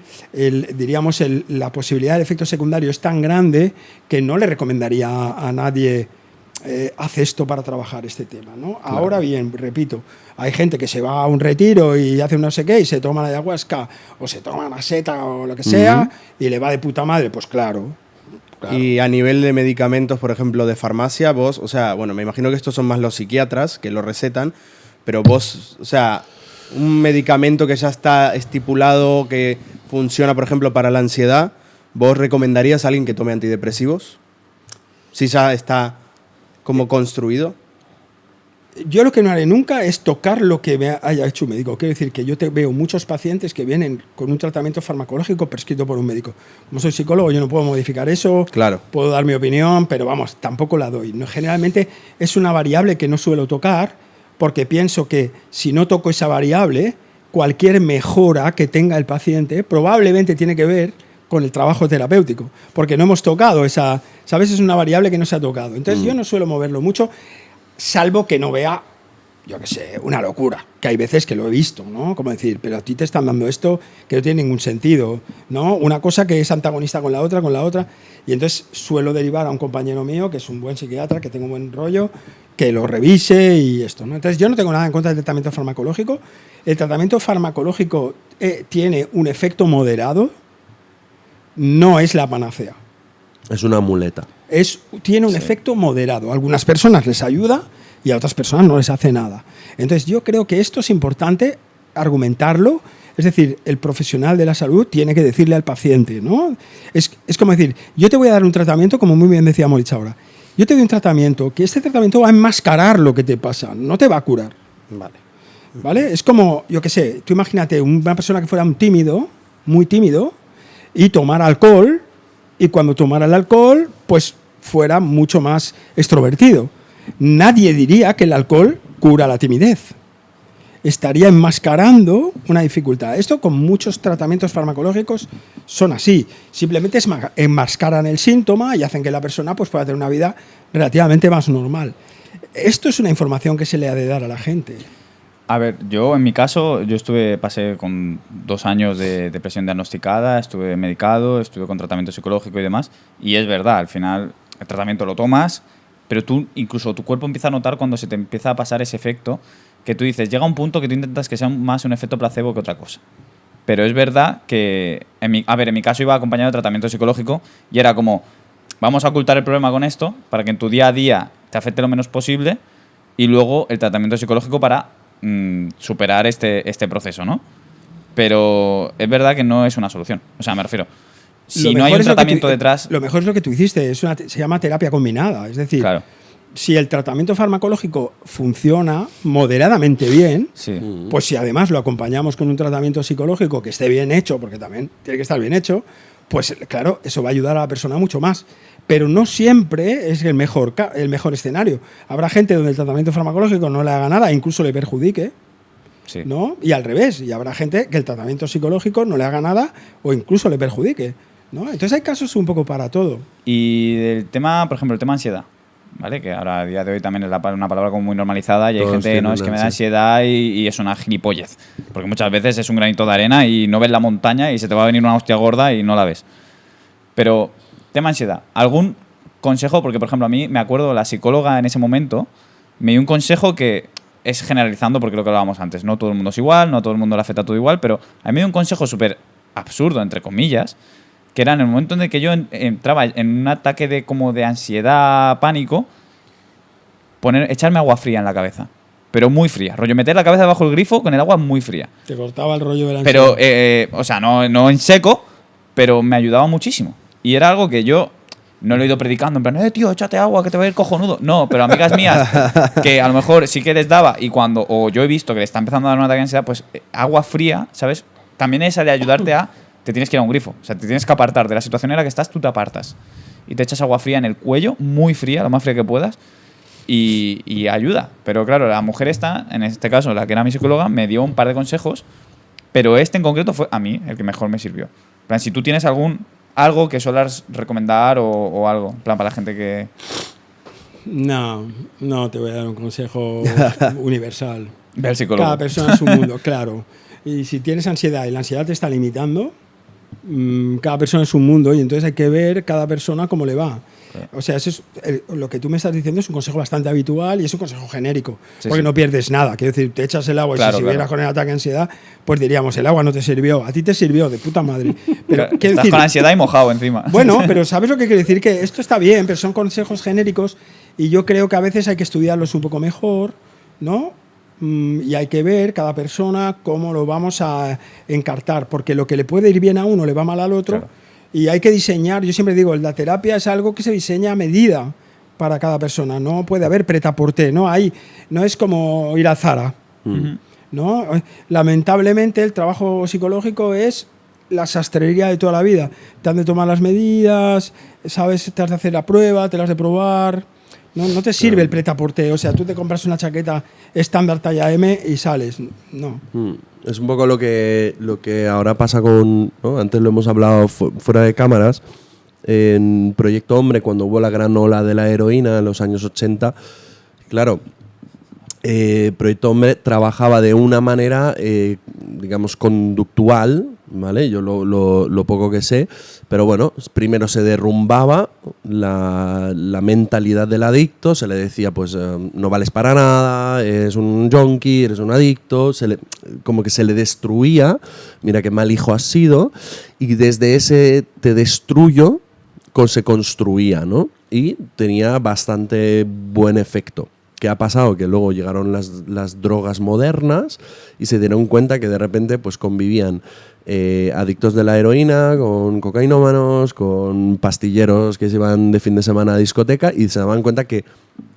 la posibilidad del efecto secundario es tan grande que no le recomendaría a nadie haz esto para trabajar este tema, ¿no? Claro. Ahora bien, repito, hay gente que se va a un retiro y hace un no sé qué y se toma la ayahuasca o se toma una seta o lo que sea y le va de puta madre, pues claro. Y a nivel de medicamentos, por ejemplo, de farmacia, vos, o sea, bueno, me imagino que estos son más los psiquiatras que lo recetan, pero vos, o sea, un medicamento que ya está estipulado, que funciona, por ejemplo, para la ansiedad, ¿vos recomendarías a alguien que tome antidepresivos? Si ya está como construido. Yo lo que no haré nunca es tocar lo que me haya hecho un médico. Quiero decir que yo veo muchos pacientes que vienen con un tratamiento farmacológico prescrito por un médico. Como soy psicólogo, yo no puedo modificar eso. Claro. Puedo dar mi opinión, pero vamos, tampoco la doy. No, generalmente es una variable que no suelo tocar porque pienso que si no toco esa variable, cualquier mejora que tenga el paciente probablemente tiene que ver con el trabajo terapéutico, porque no hemos tocado esa, ¿sabes? Es una variable que no se ha tocado. Entonces yo no suelo moverlo mucho, salvo que no vea, yo qué sé, una locura, que hay veces que lo he visto, ¿no? Como decir, pero a ti te están dando esto que no tiene ningún sentido, ¿no? Una cosa que es antagonista con la otra, y entonces suelo derivar a un compañero mío, que es un buen psiquiatra, que tengo un buen rollo, que lo revise y esto, ¿no? Entonces yo no tengo nada en contra del tratamiento farmacológico. El tratamiento farmacológico tiene un efecto moderado, no es la panacea. Es una muleta. Tiene un efecto moderado. A algunas personas les ayuda y a otras personas no les hace nada. Entonces yo creo que esto es importante argumentarlo. Es decir, el profesional de la salud tiene que decirle al paciente, ¿no? Es como decir, yo te voy a dar un tratamiento, como muy bien decía Moritz ahora. Yo te doy un tratamiento, que este tratamiento va a enmascarar lo que te pasa, no te va a curar. ¿Vale? Es como, yo qué sé, tú imagínate una persona que fuera un tímido, muy tímido, y tomara alcohol, y cuando tomara el alcohol, pues fuera mucho más extrovertido. Nadie diría que el alcohol cura la timidez. Estaría enmascarando una dificultad. Esto con muchos tratamientos farmacológicos son así. Simplemente enmascaran el síntoma y hacen que la persona pues, pueda tener una vida relativamente más normal. Esto es una información que se le ha de dar a la gente. A ver, yo en mi caso, pasé con 2 años de depresión diagnosticada, estuve medicado, estuve con tratamiento psicológico y demás, y es verdad, al final el tratamiento lo tomas, pero incluso tu cuerpo empieza a notar cuando se te empieza a pasar ese efecto, que tú dices, llega un punto que tú intentas que sea más un efecto placebo que otra cosa. Pero es verdad que, en mi caso iba acompañado de tratamiento psicológico y era como, vamos a ocultar el problema con esto para que en tu día a día te afecte lo menos posible y luego el tratamiento psicológico para superar este proceso, ¿no? Pero es verdad que no es una solución. O sea, me refiero, si no hay un tratamiento detrás... Lo mejor es lo que tú hiciste, se llama terapia combinada. Es decir, claro. Si el tratamiento farmacológico funciona moderadamente bien, Sí. pues si además lo acompañamos con un tratamiento psicológico que esté bien hecho, porque también tiene que estar bien hecho, pues claro, eso va a ayudar a la persona mucho más. Pero no siempre es el mejor escenario. Habrá gente donde el tratamiento farmacológico no le haga nada, incluso le perjudique, Sí. ¿no? Y al revés, y habrá gente que el tratamiento psicológico no le haga nada o incluso le perjudique, ¿no? Entonces hay casos un poco para todo. Y el tema, por ejemplo, el tema ansiedad, ¿vale? Que ahora a día de hoy también es una palabra como muy normalizada y hay Todos gente, tienen no, es que me da ansia. ansiedad y es una gilipollez. Porque muchas veces es un granito de arena y no ves la montaña y se te va a venir una hostia gorda y no la ves. Pero, tema ansiedad, ¿algún consejo? Porque, por ejemplo, a mí me acuerdo, la psicóloga en ese momento me dio un consejo que es generalizando, porque lo que hablábamos antes, no todo el mundo es igual, no todo el mundo le afecta todo igual, pero a mí me dio un consejo súper absurdo, entre comillas, que era en el momento en el que yo entraba en un ataque de ansiedad, pánico, echarme agua fría en la cabeza. Pero muy fría. Rollo, meter la cabeza debajo del grifo con el agua muy fría. Te cortaba el rollo de la ansiedad. Pero, o sea, no en seco, pero me ayudaba muchísimo. Y era algo que yo no lo he ido predicando, en plan, tío, échate agua, que te va a ir cojonudo. No, pero amigas mías, que a lo mejor sí que les daba, y cuando, o yo he visto que le está empezando a dar un ataque de ansiedad, pues agua fría, ¿sabes? También esa de ayudarte te tienes que ir a un grifo. O sea, te tienes que apartar de la situación en la que estás, tú te apartas. Y te echas agua fría en el cuello, muy fría, lo más fría que puedas, y ayuda. Pero claro, la mujer esta, en este caso, la que era mi psicóloga, me dio un par de consejos, pero este en concreto fue a mí el que mejor me sirvió. En plan, si tú tienes algo que suelas recomendar o algo, en plan, para la gente que... No te voy a dar un consejo universal. Ve al psicólogo. Cada persona es un mundo, claro. Y si tienes ansiedad y la ansiedad te está limitando, cada persona es un mundo y entonces hay que ver cada persona cómo le va. Claro. O sea, eso es lo que tú me estás diciendo es un consejo bastante habitual y es un consejo genérico, Sí, porque sí. no pierdes nada. Quiero decir, te echas el agua y Claro, si claro. siguieras con el ataque de ansiedad, pues diríamos, el agua no te sirvió, a ti te sirvió, de puta madre. Pero, quiero Estás decir, con ansiedad y mojado encima. bueno, pero ¿sabes lo que quiere decir? Que esto está bien, pero son consejos genéricos y yo creo que a veces hay que estudiarlos un poco mejor, ¿no? Y hay que ver cada persona cómo lo vamos a encartar, porque lo que le puede ir bien a uno le va mal al otro. Claro. Y hay que diseñar, yo siempre digo, la terapia es algo que se diseña a medida para cada persona, no puede haber prêt-à-porter, no es como ir a Zara, ¿no? Lamentablemente el trabajo psicológico es la sastrería de toda la vida, te han de tomar las medidas, sabes, te has de hacer la prueba, te las has de probar, no te sirve el prêt-à-porter, o sea, tú te compras una chaqueta estándar talla M y sales, no. Es un poco lo que ahora pasa con, ¿no? Antes lo hemos hablado fuera de cámaras, en Proyecto Hombre, cuando hubo la gran ola de la heroína en los años 80, claro, Proyecto Hombre trabajaba de una manera, digamos, conductual, ¿vale? Yo lo poco que sé, pero bueno, primero se derrumbaba la mentalidad del adicto, se le decía, pues, no vales para nada, eres un yonki, eres un adicto, como que se le destruía, mira qué mal hijo has sido, y desde ese te destruyo se construía, ¿no? Y tenía bastante buen efecto. ¿Qué ha pasado? Que luego llegaron las drogas modernas y se dieron cuenta que de repente pues convivían adictos de la heroína con cocainómanos, con pastilleros que se iban de fin de semana a discoteca y se daban cuenta que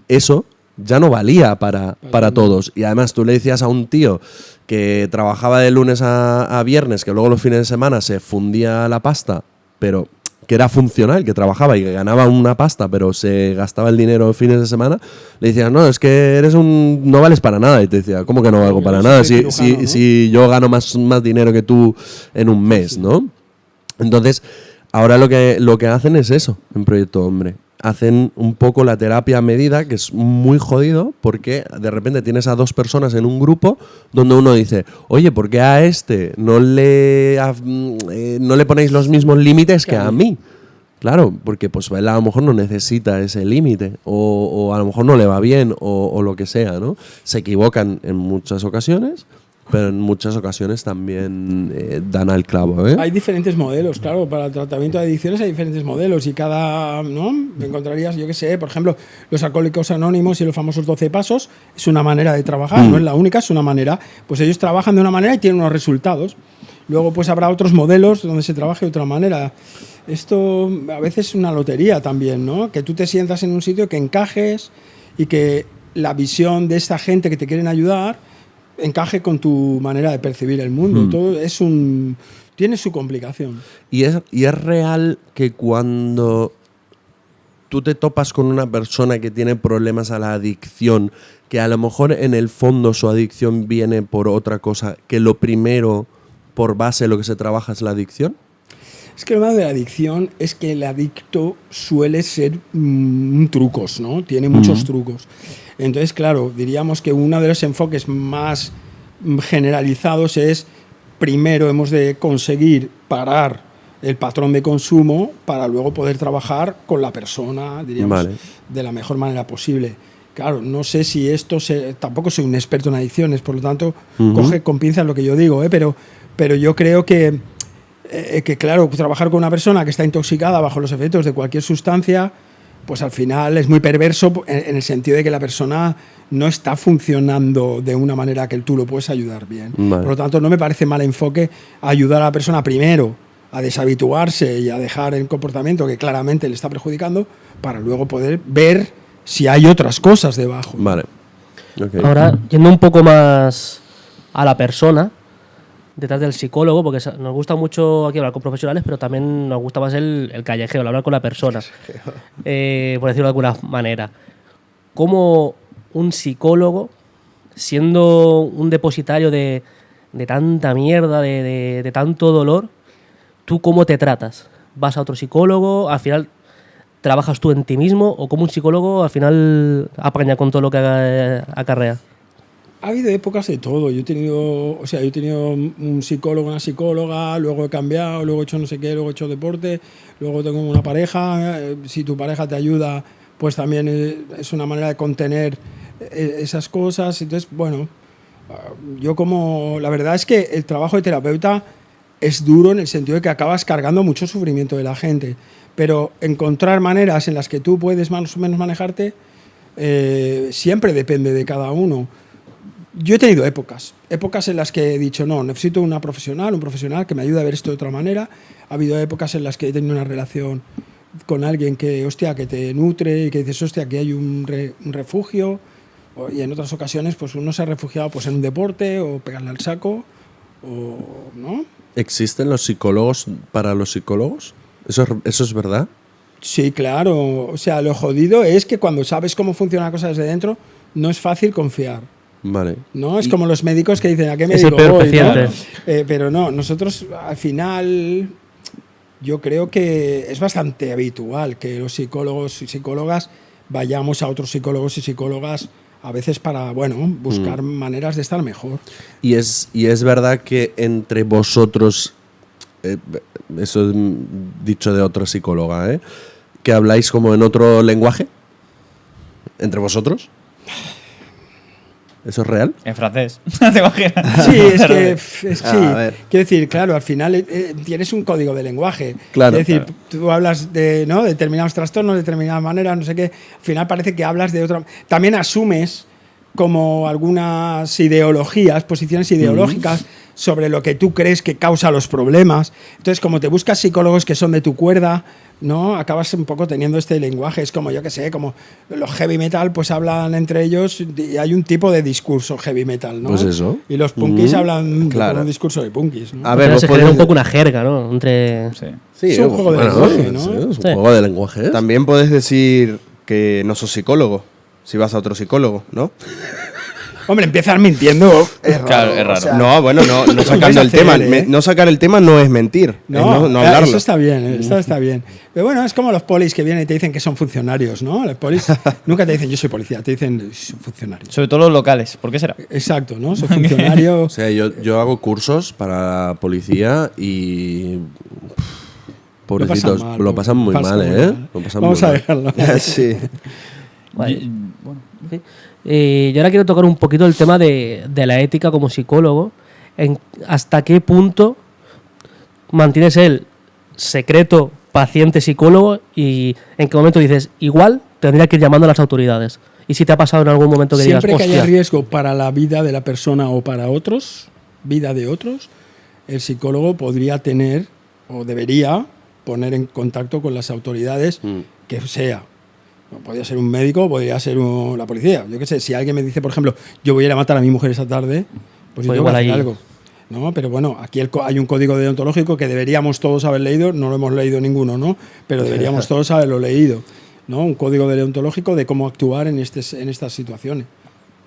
eso ya no valía para todos. Y además tú le decías a un tío que trabajaba de lunes a viernes, que luego los fines de semana se fundía la pasta, pero que era funcional, que trabajaba y que ganaba una pasta, pero se gastaba el dinero los fines de semana, le decías, no, es que no vales para nada. Y te decía, ¿cómo que no valgo para nada? Si yo gano más dinero que tú en un mes, ¿no? Entonces, ahora lo que hacen es eso en Proyecto Hombre. Hacen un poco la terapia a medida, que es muy jodido, porque de repente tienes a dos personas en un grupo donde uno dice, oye, ¿por qué a este no le ponéis los mismos límites que a mí? Claro, porque pues él a lo mejor no necesita ese límite, o a lo mejor no le va bien, o lo que sea, ¿no? Se equivocan en muchas ocasiones, pero en muchas ocasiones también dan al clavo, ¿eh? Hay diferentes modelos, claro, para el tratamiento de adicciones hay diferentes modelos y cada, ¿no? Encontrarías, yo qué sé, por ejemplo, los alcohólicos anónimos y los famosos 12 pasos, es una manera de trabajar, no es la única, es una manera, pues ellos trabajan de una manera y tienen unos resultados. Luego pues habrá otros modelos donde se trabaje de otra manera. Esto a veces es una lotería también, ¿no? Que tú te sientas en un sitio que encajes y que la visión de esta gente que te quieren ayudar encaje con tu manera de percibir el mundo. Todo es un tiene su complicación. Y es real que cuando tú te topas con una persona que tiene problemas a la adicción, que a lo mejor en el fondo su adicción viene por otra cosa, que lo primero, por base, lo que se trabaja es la adicción. Es que lo malo de la adicción es que el adicto suele ser trucos, ¿no? Tiene muchos trucos. Entonces, claro, diríamos que uno de los enfoques más generalizados es, primero hemos de conseguir parar el patrón de consumo para luego poder trabajar con la persona, diríamos, de la mejor manera posible. Claro, no sé si tampoco soy un experto en adicciones, por lo tanto, coge con pinzas lo que yo digo, pero yo creo que, claro, trabajar con una persona que está intoxicada bajo los efectos de cualquier sustancia, pues al final es muy perverso en el sentido de que la persona no está funcionando de una manera que tú lo puedes ayudar bien. Por lo tanto, no me parece mal enfoque ayudar a la persona primero a deshabituarse y a dejar el comportamiento que claramente le está perjudicando para luego poder ver si hay otras cosas debajo. Vale. Okay. Ahora, yendo un poco más a la persona, detrás del psicólogo, porque nos gusta mucho aquí hablar con profesionales, pero también nos gusta más el callejero, el hablar con la persona, por decirlo de alguna manera. ¿Cómo un psicólogo, siendo un depositario de tanta mierda, de tanto dolor, tú cómo te tratas? ¿Vas a otro psicólogo? ¿Al final trabajas tú en ti mismo? ¿O como un psicólogo al final apaña con todo lo que acarrea? Ha habido épocas de todo. Yo he tenido un psicólogo, una psicóloga, luego he cambiado, luego he hecho no sé qué, luego he hecho deporte, luego tengo una pareja. Si tu pareja te ayuda, pues también es una manera de contener esas cosas. Entonces, bueno, la verdad es que el trabajo de terapeuta es duro en el sentido de que acabas cargando mucho sufrimiento de la gente, pero encontrar maneras en las que tú puedes más o menos manejarte siempre depende de cada uno. Yo he tenido épocas en las que he dicho, no, necesito un profesional que me ayude a ver esto de otra manera. Ha habido épocas en las que he tenido una relación con alguien que te nutre y que dices, hostia, aquí hay un refugio. Y en otras ocasiones, pues uno se ha refugiado pues, en un deporte o pegarle al saco, ¿no? ¿Existen los psicólogos para los psicólogos? ¿Eso es verdad? Sí, claro. O sea, lo jodido es que cuando sabes cómo funciona la cosa desde dentro, no es fácil confiar. Vale. No, es como los médicos que dicen, ¿a qué Es médico el peor voy? paciente. ¿No? Pero no, nosotros al final yo creo que es bastante habitual que los psicólogos y psicólogas vayamos a otros psicólogos y psicólogas a veces para, buscar maneras de estar mejor. Y es verdad que entre vosotros, eso es dicho de otra psicóloga, que habláis como en otro lenguaje, entre vosotros. ¿Eso es real? En francés. ¿Te imaginas? Sí, sí. A ver. Quiero decir, claro, al final tienes un código de lenguaje. Claro. Es decir, tú hablas de determinados trastornos, de determinada manera, no sé qué. Al final parece que hablas de otra. También asumes como algunas ideologías, posiciones ideológicas sobre lo que tú crees que causa los problemas. Entonces, como te buscas psicólogos que son de tu cuerda, ¿no? Acabas un poco teniendo este lenguaje. Es como, yo qué sé, como los heavy metal, pues hablan entre ellos y hay un tipo de discurso heavy metal, ¿no? Pues eso. Y los punkis hablan claro. con un discurso de punkis, ¿no? A ver, se genera un poco una jerga, ¿no? Entre... Sí. Sí, Es un juego de lenguaje, ¿no? Sí, es un Sí. juego de lenguaje. también puedes decir que no sos psicólogo si vas a otro psicólogo, ¿no? Hombre, empiezas mintiendo. Claro, es raro. o sea, No, bueno, no sacando puedes el tema. hacer, ¿eh? No sacar el tema no es mentir, No, es no hablarlo. eso está bien, eso está bien. Pero bueno, es como los polis que vienen y te dicen que son funcionarios, ¿no? Los polis nunca te dicen yo soy policía, te dicen soy funcionario. Sobre todo los locales. ¿Por qué será? Exacto, ¿no? Soy funcionario. O sea, yo hago cursos para policía y... Pobrecitos, lo pasan muy mal, ¿eh? Lo pasan Vamos muy a mal. dejarlo. Sí. Vale. Bueno, Sí. Yo ahora quiero tocar un poquito el tema de la ética como psicólogo. ¿Hasta qué punto mantienes el secreto paciente-psicólogo y en qué momento dices, igual tendría que ir llamando a las autoridades? Y si te ha pasado en algún momento que Siempre digas, que haya hostia, riesgo para la vida de la persona o para otros, vida de otros, el psicólogo podría tener o debería poner en contacto con las autoridades que sea. Podría ser un médico, podría ser la policía. Yo qué sé, si alguien me dice, por ejemplo, yo voy a ir a matar a mi mujer esa tarde, pues yo Pues tengo que igual hacer ahí- algo. ¿no? Pero bueno, aquí hay un código deontológico que deberíamos todos haber leído, no lo hemos leído ninguno, ¿no? Pero deberíamos todos haberlo leído, ¿no? Un código deontológico de cómo actuar en estas situaciones.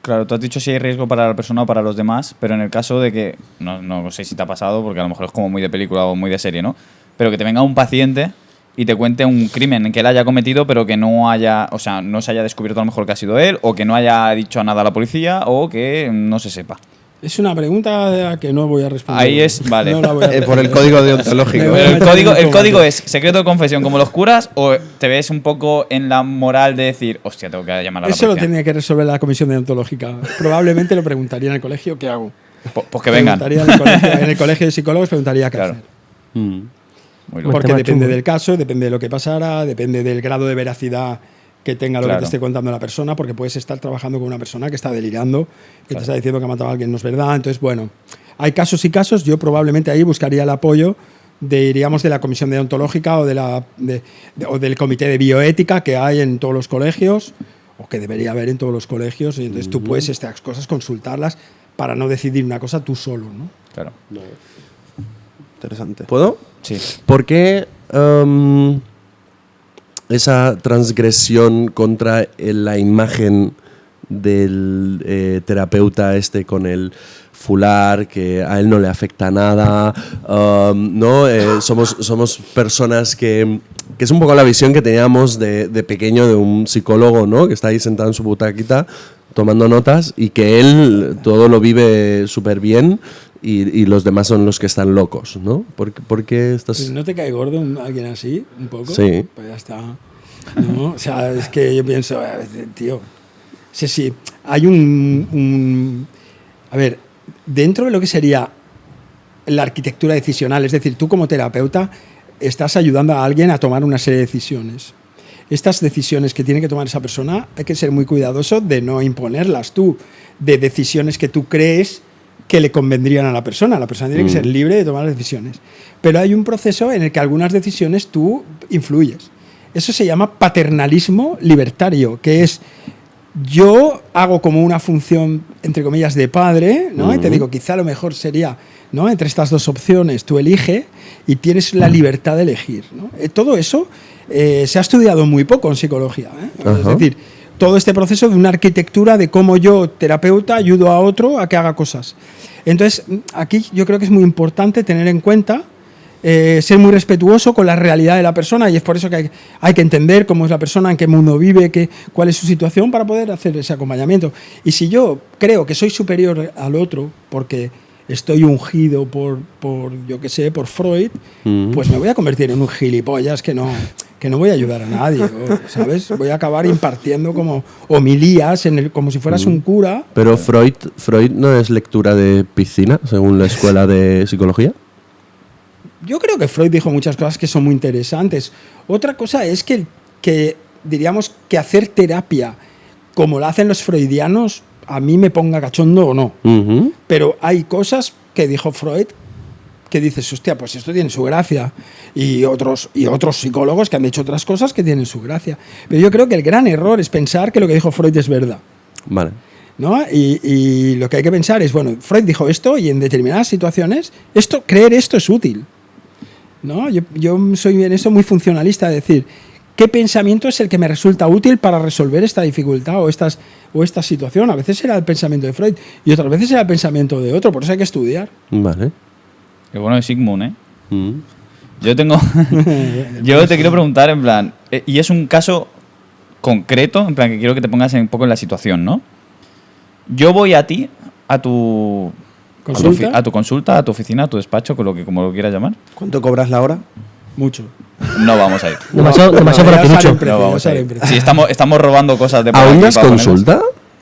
Claro, tú has dicho si hay riesgo para la persona o para los demás, pero en el caso de que, no sé si te ha pasado, porque a lo mejor es como muy de película o muy de serie, ¿no? Pero que te venga un paciente y te cuente un crimen que él haya cometido, pero que no se haya descubierto a lo mejor que ha sido él, o que no haya dicho nada a la policía, o que no se sepa. Es una pregunta que no voy a responder. Ahí es, vale. No la voy a responder. Por el código deontológico. El código es secreto de confesión como los curas, o te ves un poco en la moral de decir, hostia, tengo que llamar a la Eso policía. lo tenía que resolver la comisión deontológica. Probablemente lo preguntaría en el colegio, ¿qué hago? Pues que vengan. Preguntaría en el colegio de psicólogos preguntaría qué Claro. hacer. Muy loco. Porque tema depende chungo. del caso, depende de lo que pasara, depende del grado de veracidad que tenga lo que Claro. te esté contando la persona, porque puedes estar trabajando con una persona que está delirando, que te está diciendo que ha matado a alguien, no es verdad. Entonces, bueno, hay casos y casos. Yo probablemente ahí buscaría el apoyo diríamos, de la comisión deontológica o, o del comité de bioética que hay en todos los colegios, o que debería haber en todos los colegios, y entonces tú puedes estas cosas consultarlas para no decidir una cosa tú solo, ¿no? Claro. Interesante. ¿Puedo? Sí. ¿Por qué esa transgresión contra la imagen del terapeuta este con el fular, que a él no le afecta nada, ¿no? Somos personas que es un poco la visión que teníamos de pequeño de un psicólogo, ¿no? Que está ahí sentado en su butaquita tomando notas y que él todo lo vive súper bien y los demás son los que están locos, ¿no? ¿Por qué estás...? Pues ¿no te cae gordo alguien así, un poco? Sí. Pues ya está. ¿No? O sea, es que yo pienso, tío, sí, hay a ver, dentro de lo que sería la arquitectura decisional, es decir, tú como terapeuta estás ayudando a alguien a tomar una serie de decisiones. Estas decisiones que tiene que tomar esa persona hay que ser muy cuidadoso de no imponerlas tú, de decisiones que tú crees que le convendrían a la persona. La persona tiene que ser libre de tomar decisiones. Pero hay un proceso en el que algunas decisiones tú influyes. Eso se llama paternalismo libertario, que es yo hago como una función, entre comillas, de padre, ¿no? Y te digo, quizá lo mejor sería, ¿no? Entre estas dos opciones, tú elige y tienes la libertad de elegir, ¿no? Todo eso se ha estudiado muy poco en psicología, ¿eh? Es decir, todo este proceso de una arquitectura de cómo yo, terapeuta, ayudo a otro a que haga cosas. Entonces, aquí yo creo que es muy importante tener en cuenta ser muy respetuoso con la realidad de la persona, y es por eso que hay que entender cómo es la persona, en qué mundo vive, cuál es su situación para poder hacer ese acompañamiento. Y si yo creo que soy superior al otro porque estoy ungido por yo qué sé, por Freud, pues me voy a convertir en un gilipollas que no voy a ayudar a nadie, ¿sabes? Voy a acabar impartiendo como homilías como si fueras un cura. Pero Freud no es lectura de piscina, según la escuela de psicología. Yo creo que Freud dijo muchas cosas que son muy interesantes. Otra cosa es que diríamos que hacer terapia como la hacen los freudianos a mí me ponga cachondo o no. Pero hay cosas que dijo Freud que dices, hostia, pues esto tiene su gracia. Y otros psicólogos que han dicho otras cosas que tienen su gracia. Pero yo creo que el gran error es pensar que lo que dijo Freud es verdad. Vale. ¿No? Y lo que hay que pensar es, bueno, Freud dijo esto y en determinadas situaciones creer esto es útil. ¿No? Yo soy en eso muy funcionalista, es decir, ¿qué pensamiento es el que me resulta útil para resolver esta dificultad o esta situación? A veces era el pensamiento de Freud y otras veces era el pensamiento de otro, por eso hay que estudiar. Vale. Qué bueno es Sigmund, ¿eh? Yo te quiero preguntar, en plan, y es un caso concreto, en plan, que quiero que te pongas un poco en la situación, ¿no? Yo voy a ti, a tu consulta, a tu oficina, a tu despacho, como lo quieras llamar. ¿Cuánto cobras la hora? Mucho. No vamos a ir. Demasiado ya por aquí, sale mucho. en precio, No ya vamos a sale ir. en precio. Sí, estamos robando cosas de por ¿Aún aquí das para ponerlas. consulta?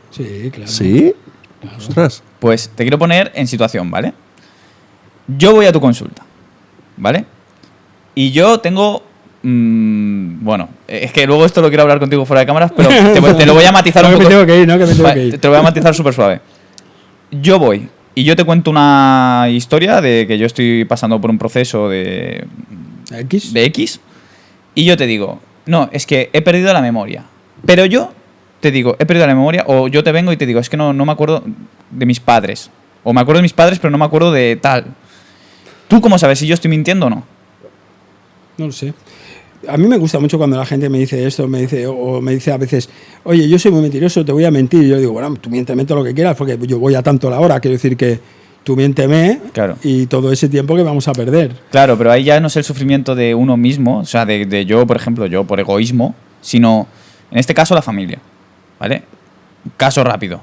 Sí, claro. ¿Sí? Ostras. Pues te quiero poner en situación, ¿vale? Yo voy a tu consulta, ¿vale? Y yo tengo... bueno, es que luego esto lo quiero hablar contigo fuera de cámaras, pero te lo voy a matizar un No, que poco. me tengo que ir, ¿no? Que me tengo Vale, que ir. te lo voy a matizar súper suave. Yo voy y yo te cuento una historia de que yo estoy pasando por un proceso de X y yo te digo, no, es que he perdido la memoria. Pero yo te digo, he perdido la memoria, o yo te vengo y te digo, es que no me acuerdo de mis padres. O me acuerdo de mis padres, pero no me acuerdo de tal. ¿Tú cómo sabes si yo estoy mintiendo o no? No lo sé. A mí me gusta mucho cuando la gente me dice esto, me dice a veces, oye, yo soy muy mentiroso, te voy a mentir. Y yo digo, bueno, tú miénteme todo lo que quieras, porque yo voy a tanto la hora. Quiero decir que tú miénteme Claro. y todo ese tiempo que vamos a perder. Claro, pero ahí ya no es el sufrimiento de uno mismo, o sea, de yo, por ejemplo, yo por egoísmo, sino, en este caso, la familia. ¿Vale? Caso rápido.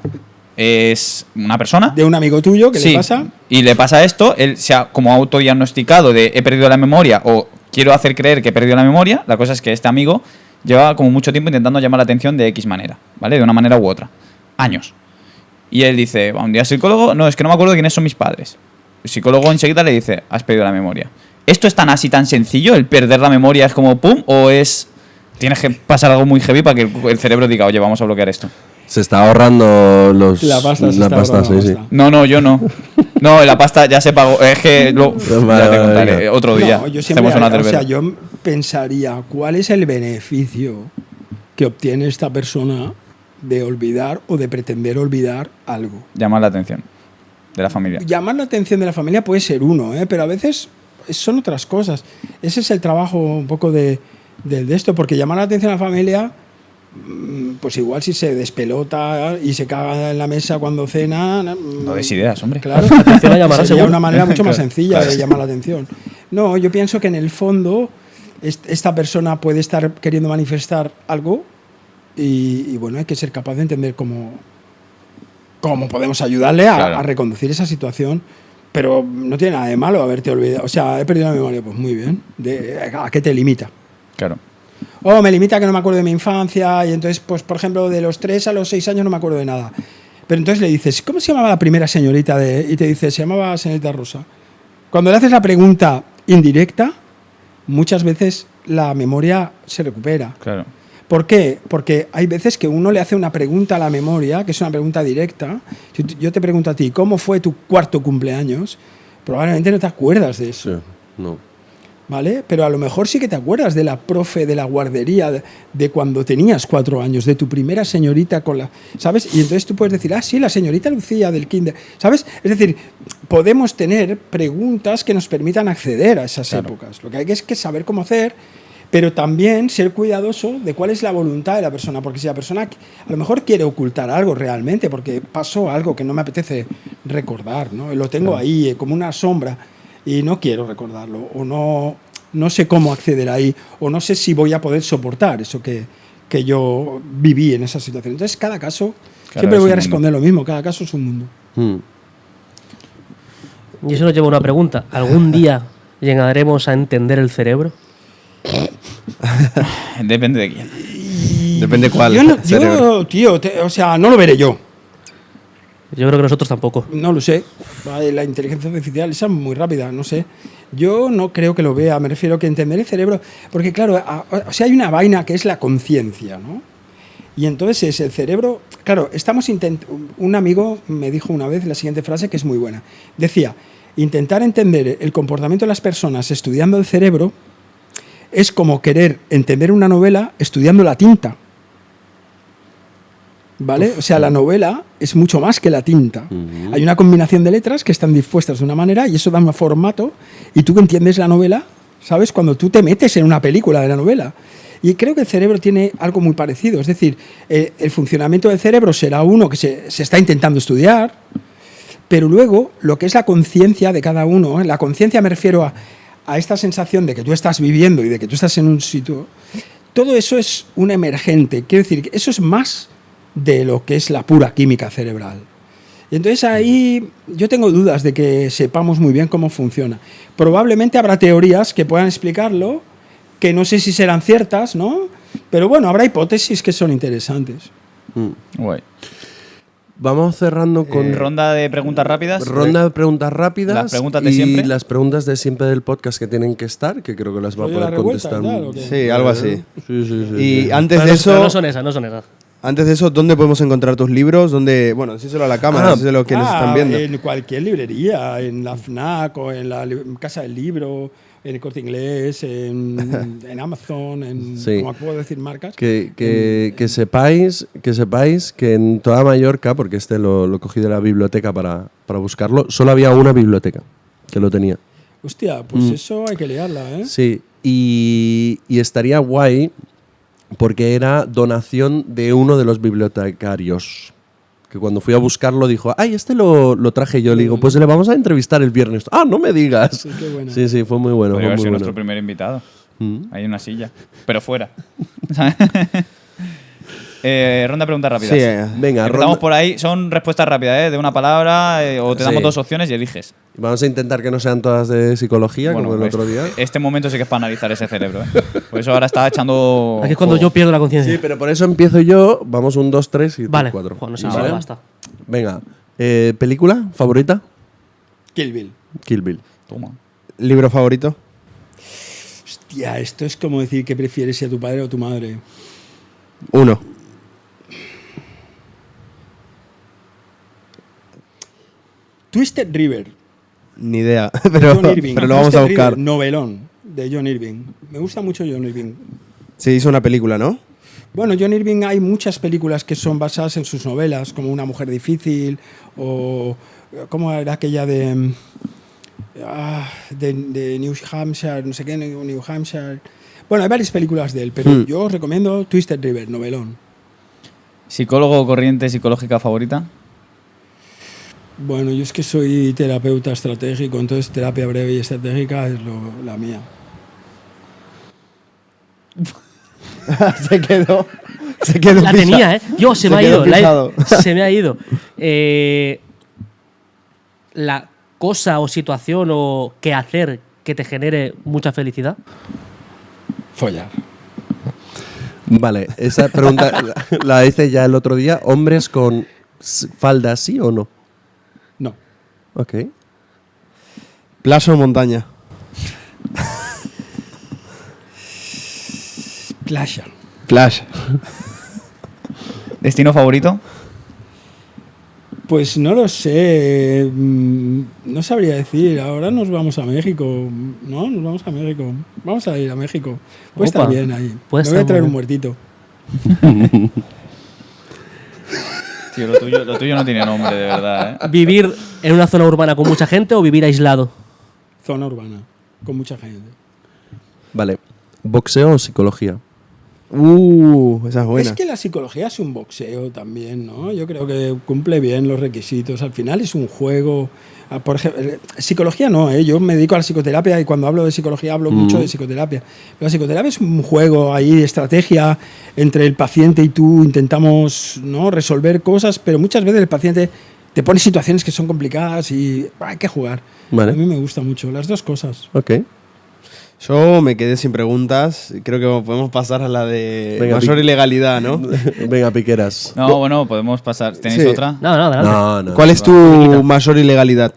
Es una persona. De un amigo tuyo que Sí, le pasa. y le pasa esto, él se ha como autodiagnosticado de he perdido la memoria o quiero hacer creer que he perdido la memoria. La cosa es que este amigo lleva como mucho tiempo intentando llamar la atención de X manera, ¿vale? De una manera u otra. Años. Y él dice, va un día al psicólogo, no, es que no me acuerdo de quiénes son mis padres. El psicólogo enseguida le dice, has perdido la memoria. ¿Esto es tan así, tan sencillo? ¿El perder la memoria es como pum? ¿O es tienes que pasar algo muy heavy para que el cerebro diga, oye, vamos a bloquear esto? Se está ahorrando La pasta, sí, sí. No, yo no. No, la pasta ya se pagó. Es que luego, Vale, ya te vale, contaré. vale. Otro día No, yo siempre, hacemos una o sea, cerveza. yo pensaría, ¿cuál es el beneficio que obtiene esta persona de olvidar o de pretender olvidar algo? Llamar la atención de la familia. Llamar la atención de la familia puede ser uno, pero a veces son otras cosas. Ese es el trabajo un poco de esto, porque llamar la atención a la familia, pues igual si se despelota y se caga en la mesa cuando cena. No des ideas, hombre. Claro, Atención a llamará, sería seguro. una manera mucho más Claro. sencilla de llamar la atención. No, yo pienso que en el fondo esta persona puede estar queriendo manifestar algo y bueno, hay que ser capaz de entender cómo podemos ayudarle Claro. a reconducir esa situación. Pero no tiene nada de malo haberte olvidado. O sea, he perdido la memoria, pues muy bien. ¿A qué te limita? Claro. O me limita que no me acuerdo de mi infancia y entonces, pues por ejemplo, de los 3 a los 6 años no me acuerdo de nada. Pero entonces le dices, ¿cómo se llamaba la primera señorita? Y te dice, se llamaba señorita Rosa. Cuando le haces la pregunta indirecta, muchas veces la memoria se recupera. Claro. ¿Por qué? Porque hay veces que uno le hace una pregunta a la memoria, que es una pregunta directa. Si yo te pregunto a ti, ¿cómo fue tu 4º cumpleaños? Probablemente no te acuerdas de eso. Sí, no. ¿Vale? Pero a lo mejor sí que te acuerdas de la profe de la guardería de cuando tenías 4 años, de tu primera señorita con la... ¿Sabes? Y entonces tú puedes decir, sí, la señorita Lucía del kinder. ¿Sabes? Es decir, podemos tener preguntas que nos permitan acceder a esas épocas. Lo que hay que es que saber cómo hacer, pero también ser cuidadoso de cuál es la voluntad de la persona. Porque si la persona a lo mejor quiere ocultar algo realmente, porque pasó algo que no me apetece recordar, ¿no? Lo tengo ahí como una sombra y no quiero recordarlo, o no sé cómo acceder ahí, o no sé si voy a poder soportar eso que yo viví en esa situación. Entonces, cada caso, Claro, siempre es voy a un responder lo mismo, cada caso es un mundo. Y eso nos lleva a una pregunta. ¿Algún día llegaremos a entender el cerebro? Depende de quién. Depende cuál. Yo, cerebro. tío, o sea, no lo veré yo. Yo creo que nosotros tampoco. No lo sé. La inteligencia artificial esa es muy rápida, no sé. Yo no creo que lo vea, me refiero a que entender el cerebro, porque claro, o sea, hay una vaina que es la conciencia, ¿no? Y entonces es el cerebro, claro, un amigo me dijo una vez la siguiente frase que es muy buena. Decía, intentar entender el comportamiento de las personas estudiando el cerebro es como querer entender una novela estudiando la tinta. ¿Vale? O sea, la novela es mucho más que la tinta. Hay una combinación de letras que están dispuestas de una manera y eso da un formato y tú entiendes la novela, ¿sabes? Cuando tú te metes en una película de la novela. Y creo que el cerebro tiene algo muy parecido. Es decir, el funcionamiento del cerebro será uno que se está intentando estudiar, pero luego lo que es la conciencia de cada uno, la conciencia me refiero a esta sensación de que tú estás viviendo y de que tú estás en un sitio, todo eso es un emergente. Quiero decir, que eso es más de lo que es la pura química cerebral. Y entonces ahí yo tengo dudas de que sepamos muy bien cómo funciona. Probablemente habrá teorías que puedan explicarlo, que no sé si serán ciertas, ¿no? Pero bueno, habrá hipótesis que son interesantes. Guay. Vamos cerrando con Ronda de preguntas rápidas. ronda de preguntas rápidas. Las preguntas de y siempre. las preguntas de siempre del podcast que tienen que estar, que creo que las va a ¿Rollo la poder revuelta contestar. y tal, o qué? Sí, algo así. Sí. Y antes Pero de pero eso, no son esas, no son esas. antes de eso, ¿dónde podemos encontrar tus libros? ¿Dónde, bueno, decíselo a la cámara, decíselo a quienes están viendo. En cualquier librería, en la FNAC o en la Casa del Libro, en el Corte Inglés, en Amazon, Sí. como puedo decir marcas. Que sepáis que en toda Mallorca, porque este lo cogí de la biblioteca para buscarlo, solo había una biblioteca que lo tenía. Hostia, pues eso hay que liarla, ¿eh? Sí, y estaría guay porque era donación de uno de los bibliotecarios. Que cuando fui a buscarlo dijo, ay, este lo traje yo. Le digo, pues le vamos a entrevistar el viernes. Ah, no me digas. Sí, qué bueno. Sí, fue muy bueno. Podría Fue haber muy sido bueno. nuestro primer invitado. Mm. Hay una silla, pero fuera. Ronda de preguntas rápidas. Sí, Venga, Empezamos ronda. por ahí. Son respuestas rápidas, de una palabra, o te damos Sí. 2 opciones y eliges. Vamos a intentar que no sean todas de psicología, Bueno, como el otro día. Este momento sí que es para analizar ese cerebro. Por eso ahora está echando. Aquí es cuando fuego. yo pierdo la conciencia. Sí, pero por eso empiezo yo. Vamos 1, 2, 3 y tú Vale, 4. Juan, no sé, ¿Vale? basta. Venga, ¿película favorita? Kill Bill. Kill Bill. Toma. ¿Libro favorito? Hostia, esto es como decir que prefieres si a tu padre o tu madre. 1. Twisted River. Ni idea, de pero, John Irving. pero lo vamos a Twisted buscar. River, novelón de John Irving. Me gusta mucho John Irving. Se hizo una película, ¿no? Bueno, John Irving hay muchas películas que son basadas en sus novelas, como Una mujer difícil o ¿cómo era aquella de New Hampshire, no sé qué, New Hampshire? Bueno, hay varias películas de él, pero yo os recomiendo Twisted River, novelón. ¿Psicólogo o corriente psicológica favorita? Bueno, yo es que soy terapeuta estratégico, entonces terapia breve y estratégica es la mía. Se quedó La pisa- tenía, ¿eh? Yo, se me ha quedó ido. pisado. Se me ha ido. La cosa o situación o qué hacer que te genere mucha felicidad. Follar. Vale, esa pregunta la hice ya el otro día. ¿Hombres con falda sí o no? No. Ok. ¿Playa o montaña? Playa. Playa. ¿Destino favorito? Pues no lo sé, no sabría decir. Ahora nos vamos a México, ¿no? Nos vamos a México. Vamos a ir a México. Puede estar Opa. bien ahí. Puede Me voy a estar traer muy un bien. muertito. Tío, lo tuyo no tiene nombre, de verdad, ¿eh? ¿Vivir en una zona urbana con mucha gente o vivir aislado? Zona urbana, con mucha gente. Vale. ¿Boxeo o psicología? Esa es buena. Es que la psicología es un boxeo también, ¿no? Yo creo que cumple bien los requisitos. Al final es un juego. Por ejemplo, psicología no, ¿eh? Yo me dedico a la psicoterapia y cuando hablo de psicología hablo mucho de psicoterapia. Pero la psicoterapia es un juego ahí de estrategia entre el paciente y tú. Intentamos, ¿no?, resolver cosas, pero muchas veces el paciente te pone situaciones que son complicadas y hay que jugar. Vale. A mí me gusta mucho las dos cosas. Ok. Yo me quedé sin preguntas. Creo que podemos pasar a la de Venga, mayor Pic. ilegalidad, ¿no? Venga, piqueras. No, bueno, podemos pasar. ¿Tenéis Sí. otra? No, adelante. No. ¿Cuál es tu mayor ilegalidad?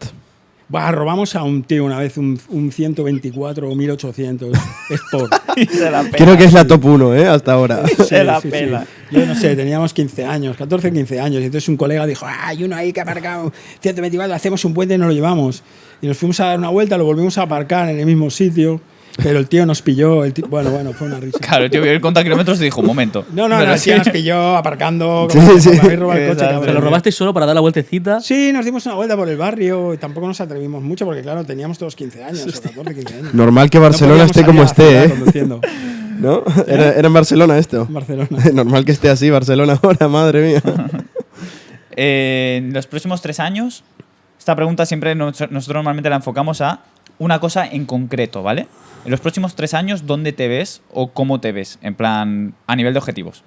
Buah, robamos a un tío una vez un 124 o 1800 Sport. Creo que es la top 1, ¿eh? Hasta ahora. Se la pela. Yo no sé, teníamos 15 años, 14 15 años. Y entonces un colega dijo, hay uno ahí que ha aparcado 124, hacemos un puente y nos lo llevamos. Y nos fuimos a dar una vuelta, lo volvimos a aparcar en el mismo sitio. Pero el tío nos pilló. Bueno, fue una risa. Claro, el tío vio el conta kilómetros y dijo, un momento. No, Pero el sí. tío nos pilló aparcando. Sí, Como sí. me habéis robado el coche, Exacto. cabrón. ¿Te lo robasteis solo para dar la vueltecita? Sí, nos dimos una vuelta por el barrio y tampoco nos atrevimos mucho porque, claro, teníamos todos 15 años, o 14, 15 años. Normal que Barcelona No esté podíamos como salir a la esté, ciudad ¿eh? conduciendo. ¿No? Era en Barcelona esto. En Barcelona. Normal que esté así Barcelona ahora, madre mía. En los próximos 3 años, esta pregunta siempre nosotros normalmente la enfocamos a una cosa en concreto, ¿vale? En los próximos 3 años, ¿dónde te ves o cómo te ves? En plan, a nivel de objetivos.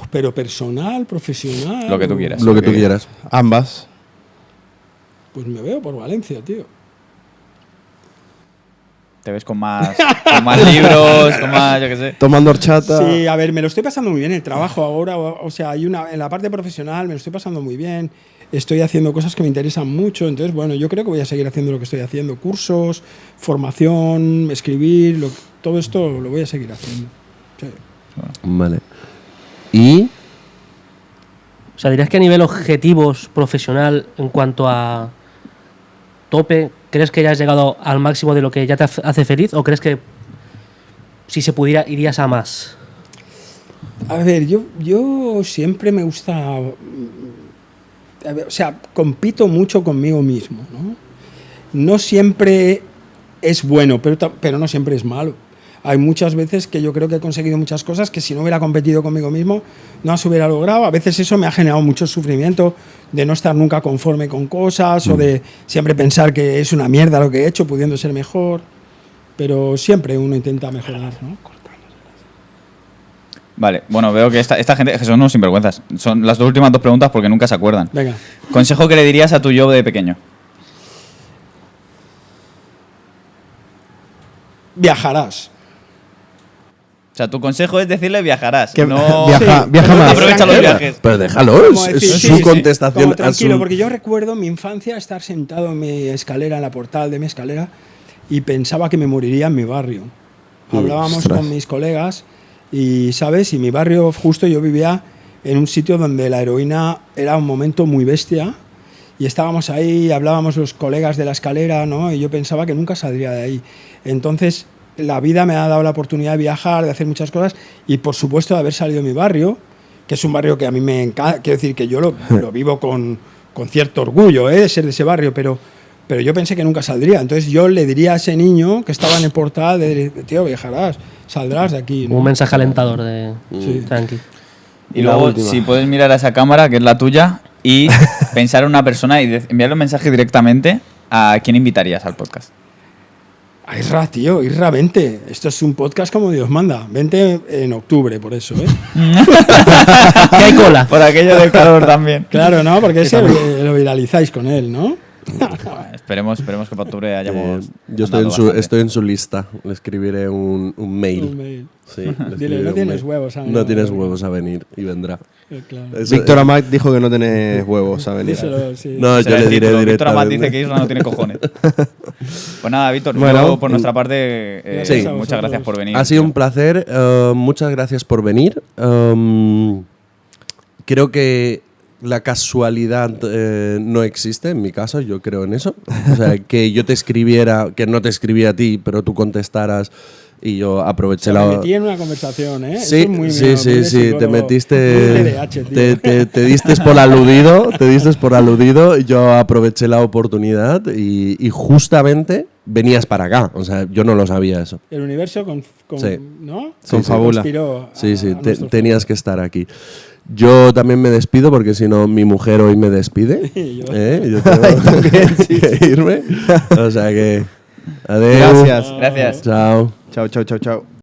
Pero personal, profesional. Lo que tú quieras. Lo que tú quieras. Ambas. Pues me veo por Valencia, tío. Te ves con más libros, con más, yo qué sé. Tomando horchata. Sí, a ver, me lo estoy pasando muy bien el trabajo ahora. O sea, hay en la parte profesional me lo estoy pasando muy bien. Estoy haciendo cosas que me interesan mucho. Entonces, bueno, yo creo que voy a seguir haciendo lo que estoy haciendo. Cursos, formación, escribir, todo esto lo voy a seguir haciendo. Sí. Vale. ¿Y? O sea, dirías que a nivel objetivos profesional, en cuanto a tope, ¿crees que ya has llegado al máximo de lo que ya te hace feliz o crees que si se pudiera irías a más? A ver, yo siempre me gusta... a ver, o sea, compito mucho conmigo mismo, ¿no? No siempre es bueno, pero no siempre es malo. Hay muchas veces que yo creo que he conseguido muchas cosas que si no hubiera competido conmigo mismo no las hubiera logrado. A veces eso me ha generado mucho sufrimiento de no estar nunca conforme con cosas o de siempre pensar que es una mierda lo que he hecho, pudiendo ser mejor. Pero siempre uno intenta mejorar, ¿no? Vale, bueno, veo que esta gente que son unos sinvergüenzas. Son las 2 últimas 2 preguntas porque nunca se acuerdan. Venga. Consejo que le dirías a tu yo de pequeño. Viajarás. O sea, tu consejo es decirle viajarás. Que no viaja más. Aprovecha los viajes. Pero déjalo, Como es decir, su contestación. Como a tranquilo, su- porque yo recuerdo en mi infancia estar sentado en mi escalera, en la portal de mi escalera, y pensaba que me moriría en mi barrio. Hablábamos Ostras. con mis colegas y, ¿sabes? Y mi barrio, justo yo vivía en un sitio donde la heroína era un momento muy bestia y estábamos ahí, hablábamos los colegas de la escalera, ¿no? Y yo pensaba que nunca saldría de ahí. Entonces, la vida me ha dado la oportunidad de viajar, de hacer muchas cosas y, por supuesto, de haber salido de mi barrio, que es un barrio que a mí me encanta. Quiero decir que yo lo vivo con cierto orgullo, ser de ese barrio, pero yo pensé que nunca saldría. Entonces yo le diría a ese niño que estaba en el portal, tío, viajarás, saldrás de aquí, ¿no? Un mensaje alentador de Sí. tranqui. Y La luego, última. si puedes mirar a esa cámara, que es la tuya, y pensar en una persona y enviarle un mensaje directamente a quién invitarías al podcast. A Isra, tío, Isra, vente. Esto es un podcast como Dios manda. Vente en octubre, por eso, ¿eh? Que hay cola. Por aquello del calor también. Claro, ¿no? Porque ese lo viralizáis con él, ¿no? Esperemos que para octubre hayamos. yo andado estoy en su lista. Le escribiré un mail. Un mail. Sí, le Dile, escribiré no un tienes mail. huevos a venir. No tienes huevos a venir y vendrá. Claro. Eso- Víctor Amat dijo que no tenés huevos a venir. Díselo, sí. No, yo le diré Víctor Amat directamente. dice que Isra no tiene cojones. Pues nada, Víctor, Bueno, yo, por nuestra parte, Sí. muchas Vosotros. gracias por venir. Ha sido un placer. Muchas gracias por venir. Creo que la casualidad no existe en mi caso, yo creo en eso. O sea, que yo te escribiera, que no te escribí a ti, pero tú contestaras y yo aproveché Me la... metí en una conversación, ¿eh? Sí, Eso es muy sí, mío, sí, muy de sí, te psicólogo, metiste, muy TDAH, tío. te diste por aludido, y yo aproveché la oportunidad y justamente venías para acá, o sea, yo no lo sabía eso. El universo Sí. ¿no? Con fábula. Conspiró Sí, a sí, nuestro tenías que estar aquí. Yo también me despido porque si no mi mujer hoy me despide. Y yo. Yo tengo que irme. O sea que... Adiós. Gracias. Gracias. Chao. Chao, chao, chao, chao.